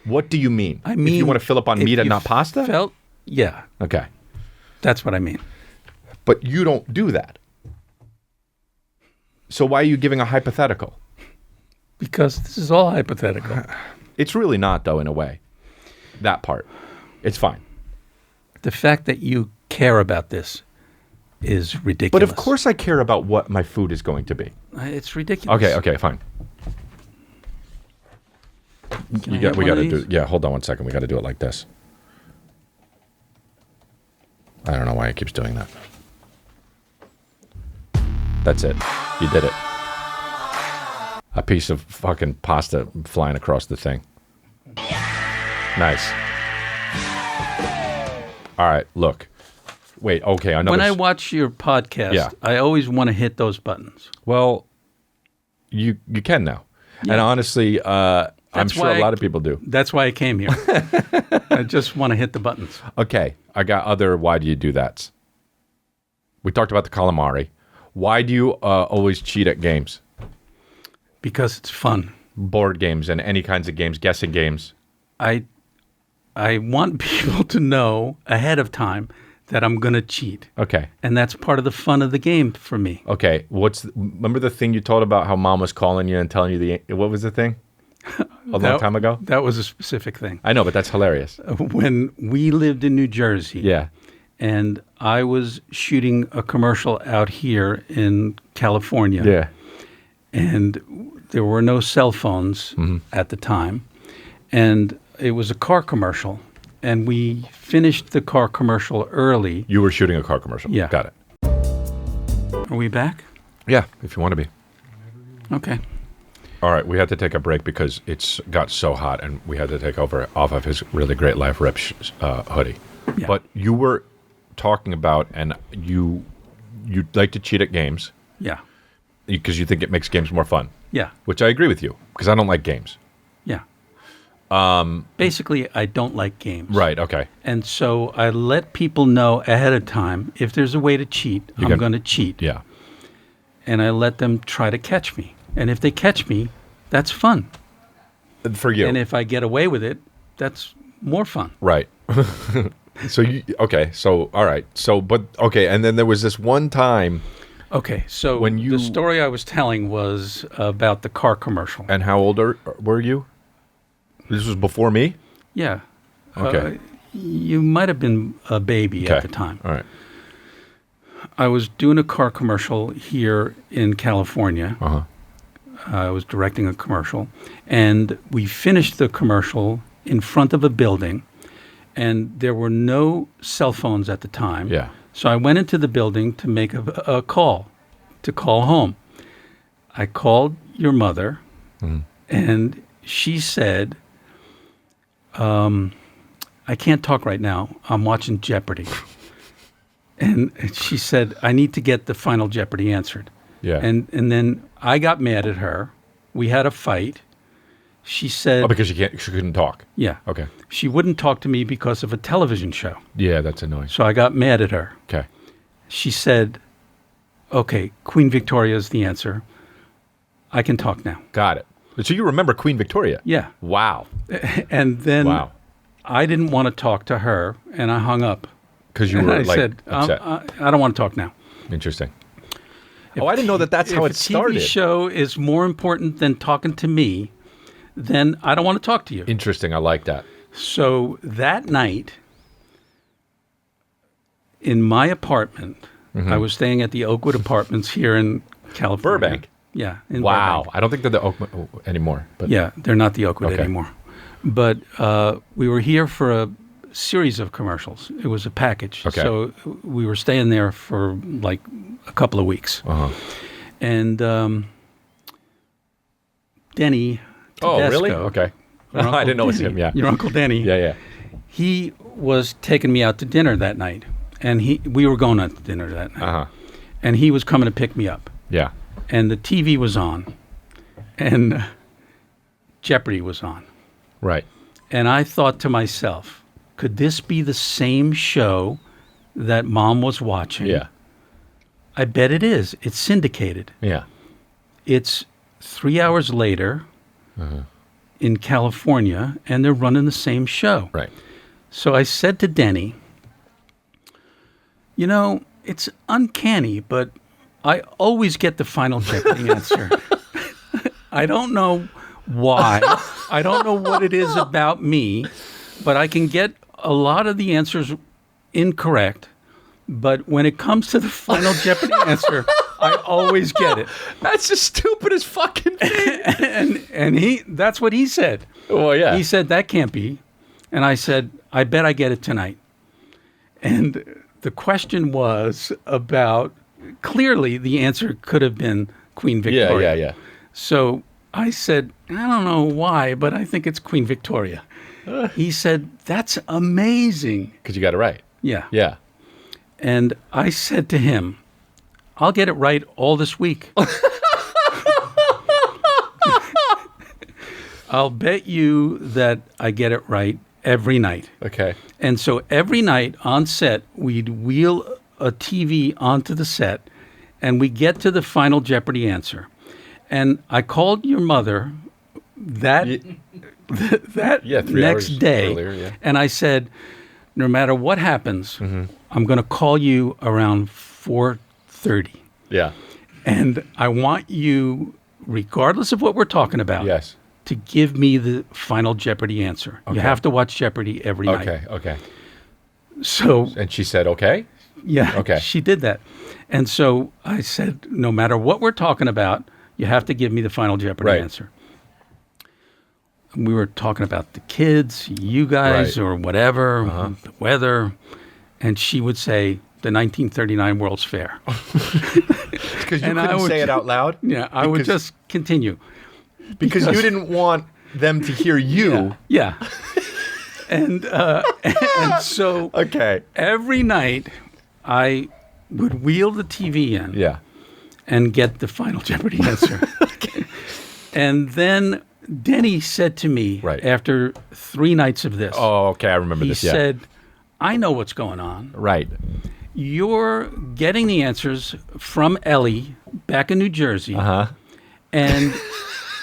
What do you mean? I mean, if you want to fill up on meat and not pasta? Yeah. Okay. That's what I mean. But you don't do that. So why are you giving a hypothetical? Because this is all hypothetical. It's really not, though, in a way. That part. It's fine. The fact that you care about this is ridiculous. But of course I care about what my food is going to be. It's ridiculous. Okay, fine. We got to do. Yeah, hold on one second. We got to do it like this. I don't know why it keeps doing that. That's it. You did it. A piece of fucking pasta flying across the thing. Nice. All right, look. Wait, okay. When I watch your podcast, I always want to hit those buttons. Well, you can now. Yeah. And honestly, I'm sure a lot of people do. That's why I came here. I just want to hit the buttons. Okay, I got other why do you do that? We talked about the calamari. Why do you always cheat at games? Because it's fun. Board games and any kinds of games, guessing games. I want people to know ahead of time that I'm going to cheat. Okay. And that's part of the fun of the game for me. Okay. Remember the thing you told about how mom was calling you and telling you what was the thing? A long time ago? That was a specific thing. I know, but that's hilarious. When we lived in New Jersey. Yeah. And I was shooting a commercial out here in California. Yeah. And there were no cell phones at the time. And it was a car commercial. And we finished the car commercial early. You were shooting a car commercial. Yeah. Got it. Are we back? Yeah, if you want to be. Okay. All right, we had to take a break because it's got so hot, and we had to take off of his really great Life Rips hoodie. Yeah. But you were talking about, and you like to cheat at games. Yeah. Because you think it makes games more fun. Yeah. Which I agree with you, because I don't like games. Yeah. Basically, I don't like games. Right, okay. And so I let people know ahead of time, if there's a way to cheat, I'm going to cheat. Yeah. And I let them try to catch me. And if they catch me, that's fun. For you. And if I get away with it, that's more fun. Right. All right. And then there was this one time. Okay, so the story I was telling was about the car commercial. And how old were you? This was before me? Yeah. Okay. You might have been a baby at the time. All right. I was doing a car commercial here in California. Uh-huh. I was directing a commercial. And we finished the commercial in front of a building. And there were no cell phones at the time. Yeah. So I went into the building to make a call, to call home. I called your mother, and she said, I can't talk right now. I'm watching Jeopardy. And she said, I need to get the final Jeopardy answered. Yeah. And then I got mad at her. We had a fight. She said... Oh, because she couldn't talk. Yeah. Okay. She wouldn't talk to me because of a television show. Yeah, that's annoying. So I got mad at her. Okay. She said, okay, Queen Victoria is the answer. I can talk now. Got it. So you remember Queen Victoria? Yeah. Wow. And then I didn't want to talk to her, and I hung up. Because you were upset. I don't want to talk now. Interesting. I didn't know that's how it started. If a TV show is more important than talking to me, then I don't want to talk to you. Interesting. I like that. So that night, in my apartment, I was staying at the Oakwood Apartments here in California. Burbank. Yeah. Wow. I don't think they're the Oakwood anymore. But. Yeah, they're not the Oakwood anymore. But we were here for a series of commercials. It was a package. Okay. So we were staying there for like a couple of weeks. Uh-huh. And Denny Tedesco, oh, really? Okay. I didn't know it was him, yeah. Your Uncle Denny. Yeah. He was taking me out to dinner that night. And we were going out to dinner that night. Uh-huh. And he was coming to pick me up. Yeah. And the TV was on. And Jeopardy was on. Right. And I thought to myself, could this be the same show that Mom was watching? Yeah. I bet it is. It's syndicated. Yeah. It's 3 hours later in California, and they're running the same show. Right. So I said to Denny, you know, it's uncanny, but I always get the final Jeopardy answer. I don't know why. I don't know what it is about me, but I can get a lot of the answers incorrect, But when it comes to the Final Jeopardy answer, I always get it. That's the stupidest fucking thing. And that's what he said. Well, yeah. He said, that can't be. And I said, I bet I get it tonight. And the question was about, clearly the answer could have been Queen Victoria. Yeah. So I said, I don't know why, but I think it's Queen Victoria. He said, that's amazing. Because you got it right. Yeah. Yeah. And I said to him, I'll get it right all this week. I'll bet you that I get it right every night. Okay. And so every night on set, we'd wheel a TV onto the set, and we get to the Final Jeopardy answer. And I called your mother that 3 next hours day, earlier, and I said, no matter what happens, I'm going to call you around 4:30. Yeah. And I want you, regardless of what we're talking about, Yes. to give me the Final Jeopardy answer. Okay. You have to watch Jeopardy every night. Okay. So, And she said, okay. yeah, Okay. she did that. And so I said, no matter what we're talking about, you have to give me the Final Jeopardy Right. answer. We were talking about the kids, you guys, Right. or whatever, the weather. And she would say, the 1939 World's Fair. Because you And I couldn't would say it ju- out loud? Yeah, I would Because- just continue. Because you didn't want them to hear you. Yeah. and so Okay. every night I would wheel the TV in Yeah. and get the Final Jeopardy answer. And then Denny said to me Right. after 3 nights of this, Oh, okay. I remember he this. Yeah. said, I know what's going on. Right. You're getting the answers from Ellie back in New Jersey. Uh-huh. And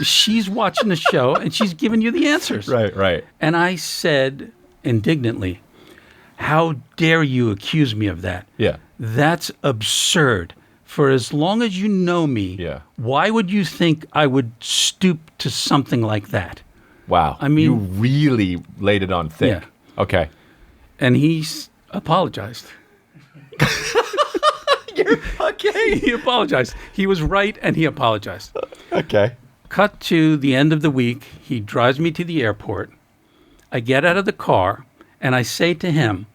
she's watching the show and she's giving you the answers. Right. And I said indignantly, how dare you accuse me of that? Yeah. That's absurd. For as long as you know me, Yeah. why would you think I would stoop to something like that? Wow. I mean- you really laid it on thick. Yeah. Okay. And he apologized. Okay. He apologized. He was right and he apologized. Okay. Cut to the end of the week. He drives me to the airport. I get out of the car and I say to him,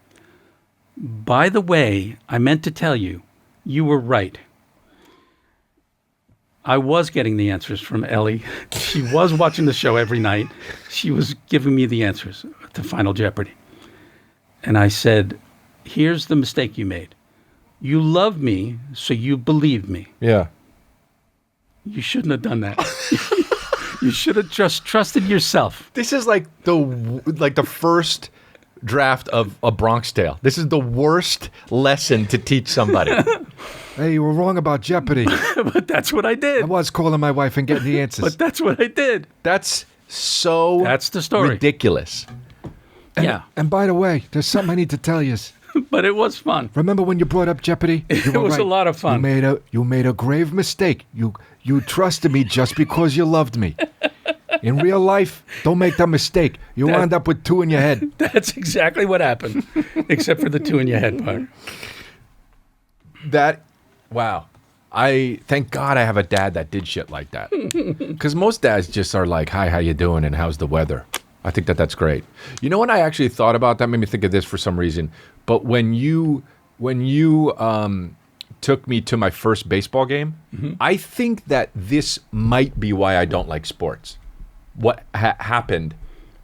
by the way, I meant to tell you, you were right. I was getting the answers from Ellie. She was watching the show every night. She was giving me the answers to Final Jeopardy. And I said, here's the mistake you made. You love me, so you believed me. Yeah. You shouldn't have done that. You should have just trusted yourself. This is like the first draft of A Bronx Tale. This is the worst lesson to teach somebody. Hey, you were wrong about Jeopardy. But that's what I I did. was calling my wife and getting the answers. But that's what I did. That's so That's the story. ridiculous. Yeah. And by the way, there's something I need to tell you. But it was fun. Remember when you brought up Jeopardy? You It were was a right. lot of fun. You made a grave mistake. You trusted me just because you loved me. In real life, don't make that mistake. You wind up with 2 in your head. That's exactly what happened, except for the 2 in your head part. Wow. I thank God I have a dad that did shit like that. Because most dads just are like, "Hi, how you doing? And how's the weather?" I think that's great. You know, when I actually thought about that, made me think of this for some reason. But when you took me to my first baseball game, I think that this might be why I don't like sports. What happened?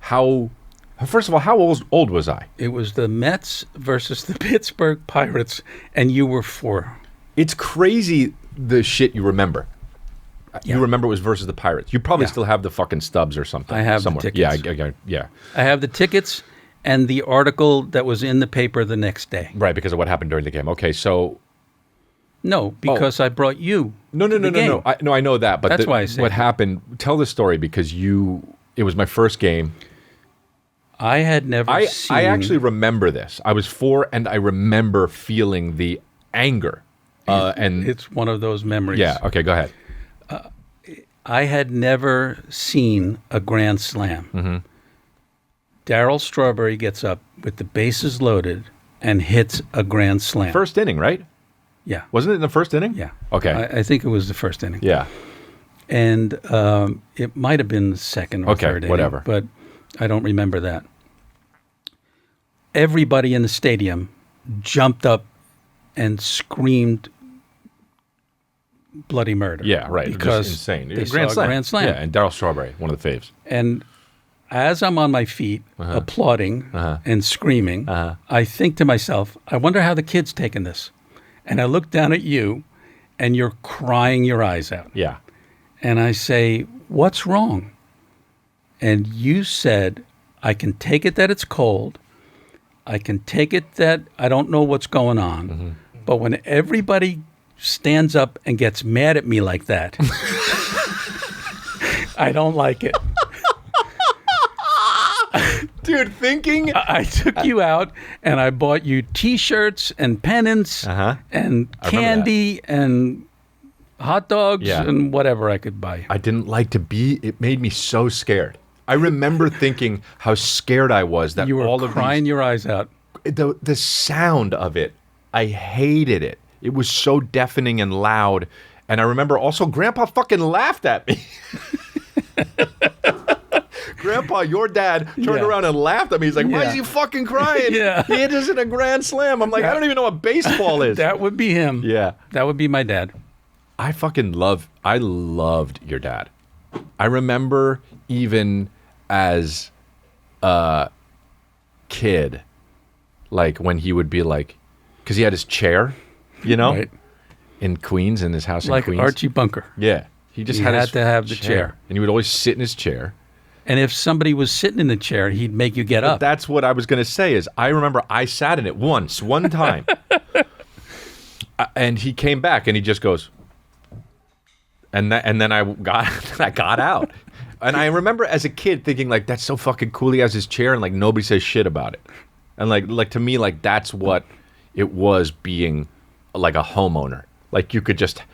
First of all, how old was I? It was the Mets versus the Pittsburgh Pirates, and you were 4. It's crazy the shit you remember. Yeah. You remember it was versus the Pirates. You probably Yeah. still have the fucking stubs or something. I have the somewhere. tickets. Yeah. I have the tickets and the article that was in the paper the next day. Right, because of what happened during the game. Okay, so No, because I brought you. no. to the game. I know that, but That's why I say what that. happened. Tell the story because it was my first game. I had never seen. I actually remember this. I was 4, and I remember feeling the anger. And It's one of those memories. yeah, okay, go ahead. I had never seen a grand slam. Darryl Strawberry gets up with the bases loaded and hits a grand slam. First inning, right? Yeah. Wasn't it in the first inning? Yeah. Okay. I think it was the first inning. Yeah. And it might have been the second or third inning. Whatever. But I don't remember that. Everybody in the stadium jumped up and screamed bloody murder. Yeah, right. Because just insane. they Grand saw slam. a grand slam. Yeah, and Darryl Strawberry, one of the faves. And as I'm on my feet, applauding and screaming, I think to myself, I wonder how the kid's taking this. And I look down at you, and you're crying your eyes out. Yeah. And I say, what's wrong? And you said, I can take it that it's cold. I can take it that I don't know what's going on. But when everybody stands up and gets mad at me like that, I don't like it. Dude, thinking... I took you out and I bought you T-shirts and pennants and candy and hot dogs and whatever I could buy. I didn't like to be... It made me so scared. I remember thinking how scared I was that you were all of crying your eyes out. The sound of it, I hated it. It was so deafening and loud. And I remember also Grandpa fucking laughed at me. Grandpa, your dad, turned around and laughed at me. He's like, why is he fucking crying? He hit us in a grand slam. I'm like, I don't even know what baseball is. That would be him. Yeah. That would be my dad. I loved your dad. I remember even as a kid, like when he would be like, because he had his chair, you know, Right. in Queens, in his house Like in Queens. Archie Bunker. Yeah. He just He had had his to have the chair. And he would always sit in his chair. And if somebody was sitting in the chair, he'd make you get up. That's what I was going to say is I remember I sat in it one time. And he came back and he just goes, and then I got out. And I remember as a kid thinking like, that's so fucking cool. He has his chair and like nobody says shit about it. And like to me, like that's what it was being like a homeowner. Like you could just,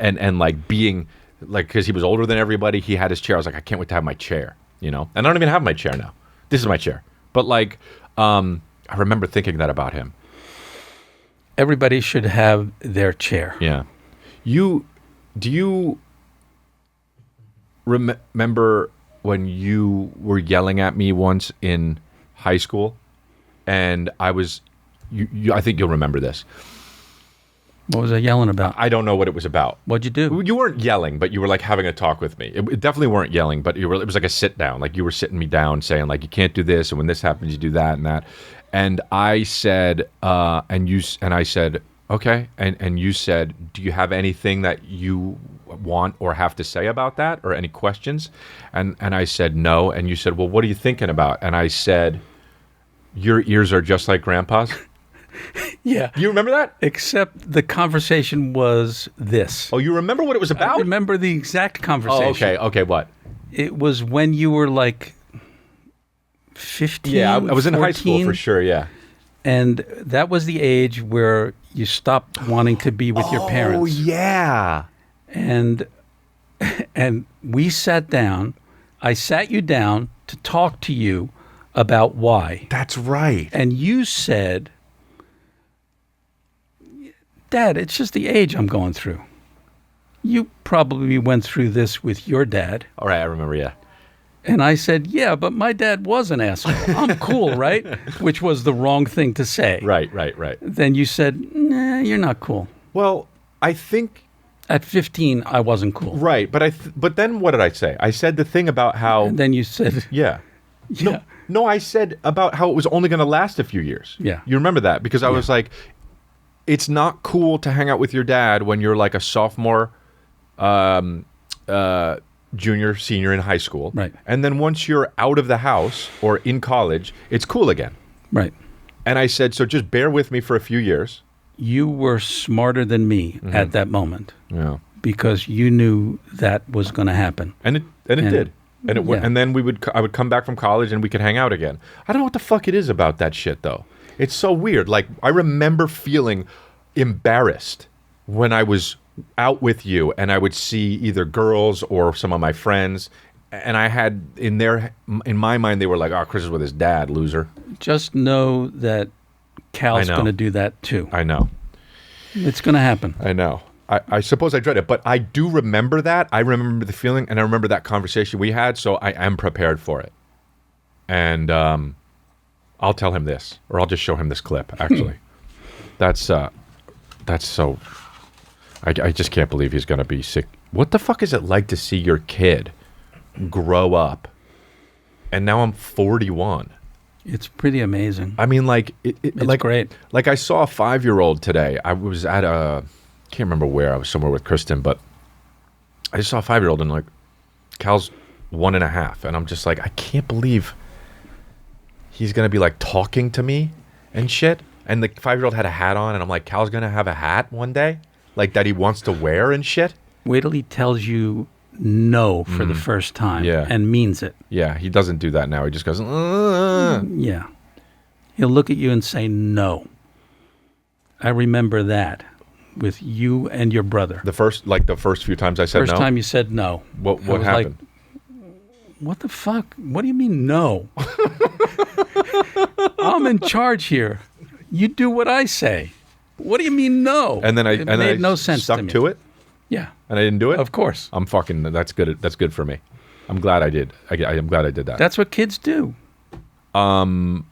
and like being like, cause he was older than everybody. He had his chair. I was like, I can't wait to have my chair, you know? And I don't even have my chair now. This is my chair. But like, I remember thinking that about him. Everybody should have their chair. Yeah. Do you remember when you were yelling at me once in high school? And I was, I think you'll remember this. What was I yelling about? I don't know what it was about. What'd you do? You weren't yelling, but you were like having a talk with me. It definitely weren't yelling, but it was like a sit down. Like you were sitting me down saying like, you can't do this. And when this happens, you do that and that. And I said, and I said, okay. And you said, do you have anything that you want or have to say about that or any questions? And I said, no. And you said, well, what are you thinking about? And I said, your ears are just like Grandpa's. Yeah. You remember that? Except the conversation was this. Oh, you remember what it was about? I remember the exact conversation. Oh, okay. Okay, what? It was when you were like 15, Yeah, I was in 14, high school for sure, yeah. And that was the age where you stopped wanting to be with your parents. Oh, yeah. And we sat down. I sat you down to talk to you about why. That's right. And you said, Dad, it's just the age I'm going through. You probably went through this with your dad. All right, I remember, yeah. And I said, yeah, but my dad was an asshole. I'm cool, right? Which was the wrong thing to say. Right. Then you said, nah, you're not cool. Well, I think... At 15, I wasn't cool. Right, but then what did I say? I said the thing about how... And then you said... Yeah. Yeah. No, I said about how it was only going to last a few years. Yeah. You remember that? Because I was like, it's not cool to hang out with your dad when you're like a sophomore, junior, senior in high school. Right. And then once you're out of the house or in college, it's cool again. Right. And I said, so just bear with me for a few years. You were smarter than me at that moment. Yeah. Because you knew that was going to happen. And it did. And it went, yeah. and then I would come back from college and we could hang out again. I don't know what the fuck it is about that shit though. It's so weird. Like I remember feeling embarrassed when I was out with you and I would see either girls or some of my friends, and I had in my mind they were like, "Oh, Chris is with his dad, loser." Just know that Cal's know. going to do that too. I know. It's going to happen. I know. I suppose I dread it, but I do remember that. I remember the feeling, and I remember that conversation we had, so I am prepared for it. And I'll tell him this, or I'll just show him this clip, actually. That's so... I just can't believe he's going to be sick. What the fuck is it like to see your kid grow up? And now I'm 41. It's pretty amazing. I mean, like... It's like, great. Like, I saw a 5-year-old today. I was at a... can't remember where. I was somewhere with Kristen, but I just saw a 5-year-old, and, like, Cal's 1.5. And I'm just like, I can't believe he's going to be, like, talking to me and shit. And the 5-year-old had a hat on, and I'm like, Cal's going to have a hat one day? Like, that he wants to wear and shit? Wait till he tells you no for the first time and means it. Yeah, he doesn't do that now. He just goes, Yeah. He'll look at you and say no. I remember that with you and your brother. The first few times I said First no? time you said no. What I was happened? Like, what the fuck? What do you mean no? I'm in charge here. You do what I say. What do you mean no? And then it made no sense stuck to me. to it? Yeah. And I didn't do it? Of course. I'm fucking, that's good. That's good for me. I'm glad I did. I'm glad I did that. That's what kids do. What?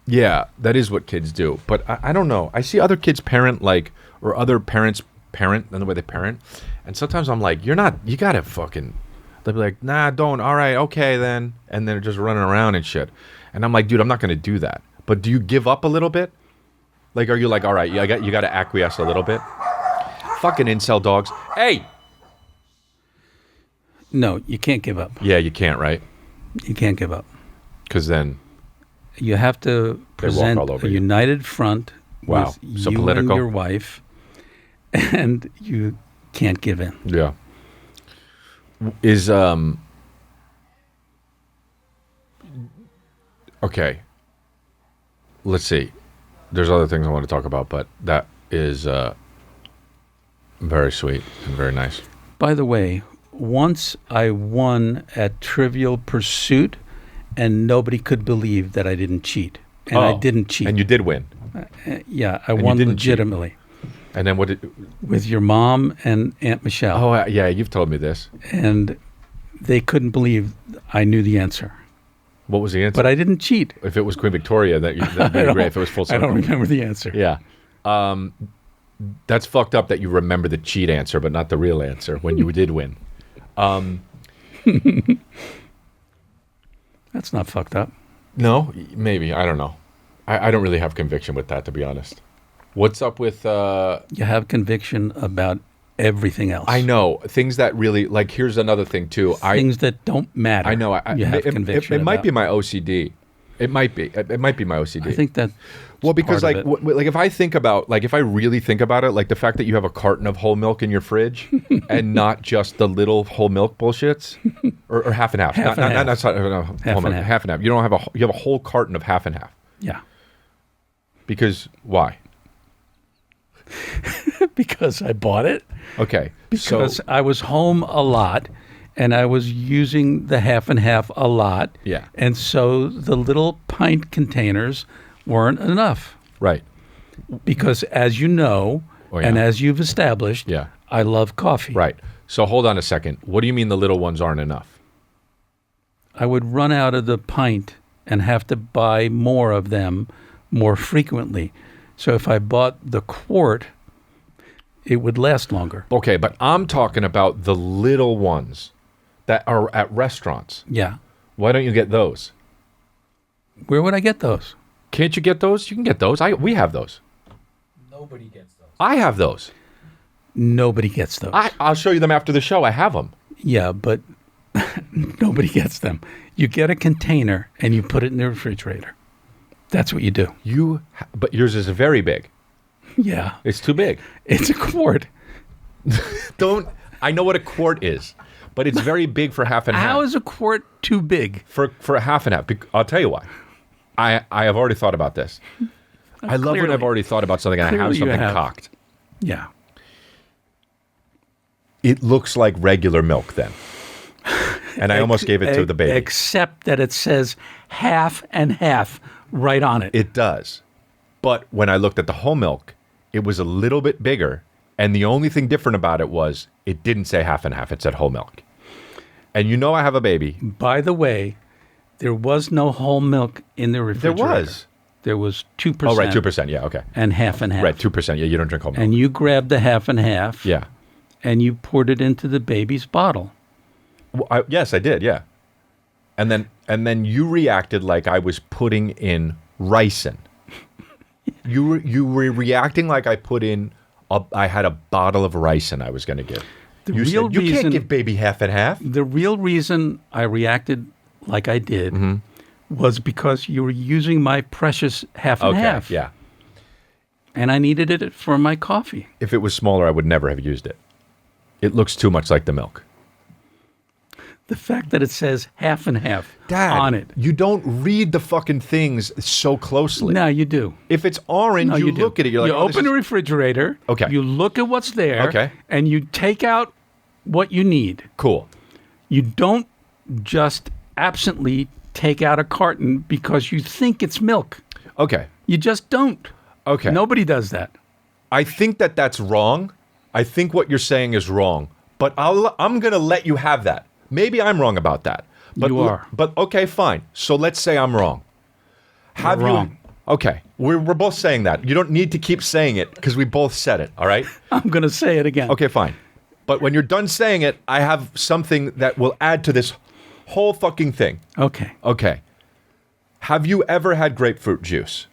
Yeah, that is what kids do. But I don't know. I see other kids parent or other parents parent and the way they parent. And sometimes I'm like, you gotta fucking, they'll be like, nah, don't. All right, okay then. And they're just running around and shit. And I'm like, dude, I'm not going to do that. But do you give up a little bit? Like, are you like, all right, you got to acquiesce a little bit? Fucking incel dogs. Hey! No, you can't give up. Yeah, you can't, right? You can't give up. Because then... You have to present all over a you. united front Wow. with So you political. and your wife, and you can't give in. Yeah. Is, okay. Let's see. There's other things I want to talk about, but that is very sweet and very nice. By the way, once I won at Trivial Pursuit, and nobody could believe that I didn't cheat. And I didn't cheat. And you did win. Yeah, I won didn't cheat. legitimately. And then what did... With your mom and Aunt Michelle. Oh, yeah, you've told me this. And they couldn't believe I knew the answer. What was the answer? But I didn't cheat. If it was Queen Victoria, that'd be great. If it was full I circle. don't remember the answer. Yeah. That's fucked up that you remember the cheat answer, but not the real answer when you did win. That's not fucked up. No, maybe. I don't know. I don't really have conviction with that, to be honest. What's up with... You have conviction about everything else. I know. Things that really... Like, here's another thing, too. Things that don't matter. I know. You have conviction It might about. be my OCD. It might be. It might be my OCD. I think that... Well, because part like, of it. like if I think about, like, if I really think about it, like the fact that you have a carton of whole milk in your fridge and not just the little whole milk bullshits, or half and half, Half and half. not whole milk, half and half. You don't have you have a whole carton of half and half. Yeah. Because why? Because I bought it. Okay. Because so, I was home a lot, and I was using the half and half a lot. Yeah. And so the little pint containers weren't enough. right. Because as you know, Oh, yeah. and as you've established, Yeah. I love coffee. Right. So hold on a second. What do you mean the little ones aren't enough? I would run out of the pint and have to buy more of them more frequently. So if I bought the quart, it would last longer. Okay, but I'm talking about the little ones that are at restaurants. Yeah. Why don't you get those? Where would I get those? Can't you get those? You can get those. We have those. Nobody gets those. I have those. Nobody gets those. I'll show you them after the show. I have them. Yeah, but nobody gets them. You get a container and you put it in the refrigerator. That's what you do. But yours is very big. Yeah. It's too big. It's a quart. I know what a quart is, but it's very big for half and half. How is a quart too big? For a half and half? I'll tell you why. I have already thought about this. I love when Clearly. I've already thought about something and I have Clearly you something have. cocked. Yeah. It looks like regular milk then. And I almost gave it to the baby. Except that it says half and half right on it. It does. But when I looked at the whole milk, it was a little bit bigger. And the only thing different about it was it didn't say half and half. It said whole milk. And you know I have a baby. By the way, there was no whole milk in the refrigerator. There was. There was 2%. Oh, right, 2%. Yeah, okay. And half and half. Right, 2%. Yeah, you don't drink whole milk. And you grabbed the half and half. Yeah. And you poured it into the baby's bottle. Well, yes, I did, yeah. And then you reacted like I was putting in ricin. You were reacting like I put in, I had a bottle of ricin I was going to give. You said, you can't give baby half and half. The real reason I reacted like I did was because you were using my precious half and half. Yeah. And I needed it for my coffee. If it was smaller, I would never have used it. It looks too much like the milk. The fact that it says half and half Dad, on it. You don't read the fucking things so closely. No, you do. If it's orange, No, you do. look at it. You're like, you open the refrigerator. Okay. You look at what's there. Okay. And you take out what you need. Cool. You don't just absently take out a carton because you think it's milk. Okay. You just don't. Okay. Nobody does that. I think that that's wrong. I think what you're saying is wrong. But I'm going to let you have that. Maybe I'm wrong about that. But You are. But okay, fine. So let's say I'm wrong. You're wrong. Okay. We're both saying that. You don't need to keep saying it because we both said it, all right? I'm going to say it again. Okay, fine. But when you're done saying it, I have something that will add to this whole fucking thing. Okay. Okay. Have you ever had grapefruit juice?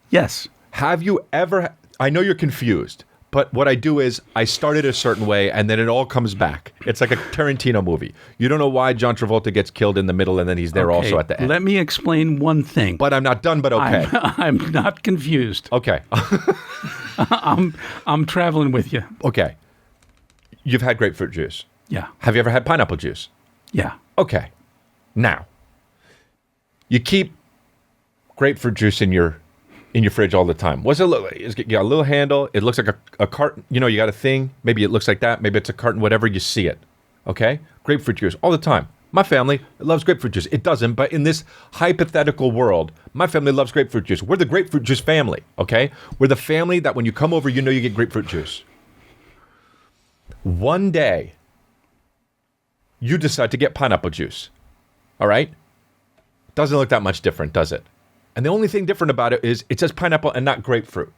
Yes. Have you ever... I know you're confused, but what I do is I start it a certain way and then it all comes back. It's like a Tarantino movie. You don't know why John Travolta gets killed in the middle and then he's there also at the end. Let me explain one thing. But I'm not done, but okay. I'm not confused. Okay. I'm traveling with you. Okay. You've had grapefruit juice. Yeah. Have you ever had pineapple juice? Yeah. Okay. Now, you keep grapefruit juice in your fridge all the time. What's it look like? It's got a little handle. It looks like a carton. You know, you got a thing. Maybe it looks like that. Maybe it's a carton, whatever. You see it. Okay? Grapefruit juice all the time. My family loves grapefruit juice. It doesn't, but in this hypothetical world, my family loves grapefruit juice. We're the grapefruit juice family, okay? We're the family that when you come over, you know you get grapefruit juice. One day, you decide to get pineapple juice. All right? Doesn't look that much different, does it? And the only thing different about it is it says pineapple and not grapefruit.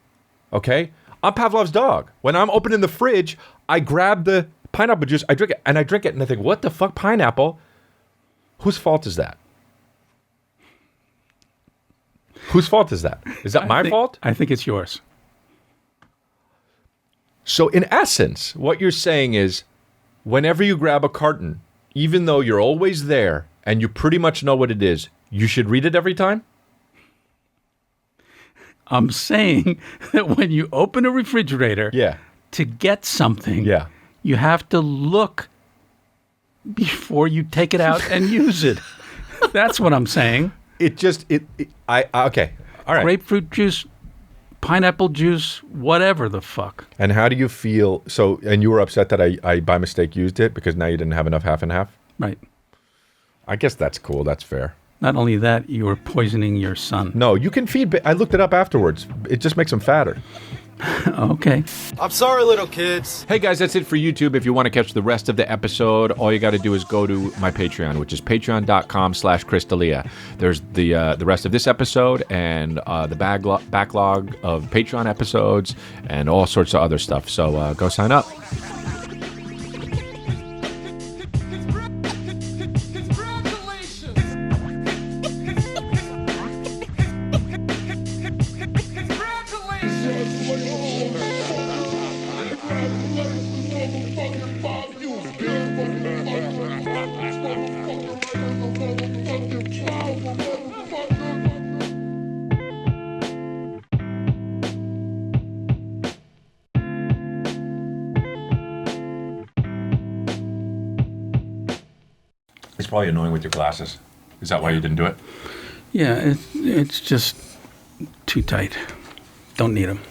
Okay? I'm Pavlov's dog. When I'm opening the fridge, I grab the pineapple juice, I drink it, and I think, what the fuck, pineapple? Whose fault is that? Whose fault is that? Is that my fault? I think it's yours. So in essence, what you're saying is, whenever you grab a carton, even though you're always there and you pretty much know what it is, you should read it every time? I'm saying that when you open a refrigerator to get something, you have to look before you take it out and use it. That's what I'm saying. Okay. All right. Grapefruit juice, pineapple juice, whatever the fuck. And how do you feel? So, and you were upset that I by mistake used it because now you didn't have enough half and half? Right. I guess that's cool. That's fair. Not only that, you were poisoning your son. No, you can feed. I looked it up afterwards. It just makes him fatter. Okay. I'm sorry, little kids. Hey guys, that's it for YouTube. If you want to catch the rest of the episode, all you got to do is go to my Patreon, which is patreon.com/Chris D'Elia. There's the rest of this episode and the backlog of Patreon episodes and all sorts of other stuff. So go sign up. It's probably annoying with your glasses. Is that why you didn't do it? Yeah, it's just too tight. Don't need them.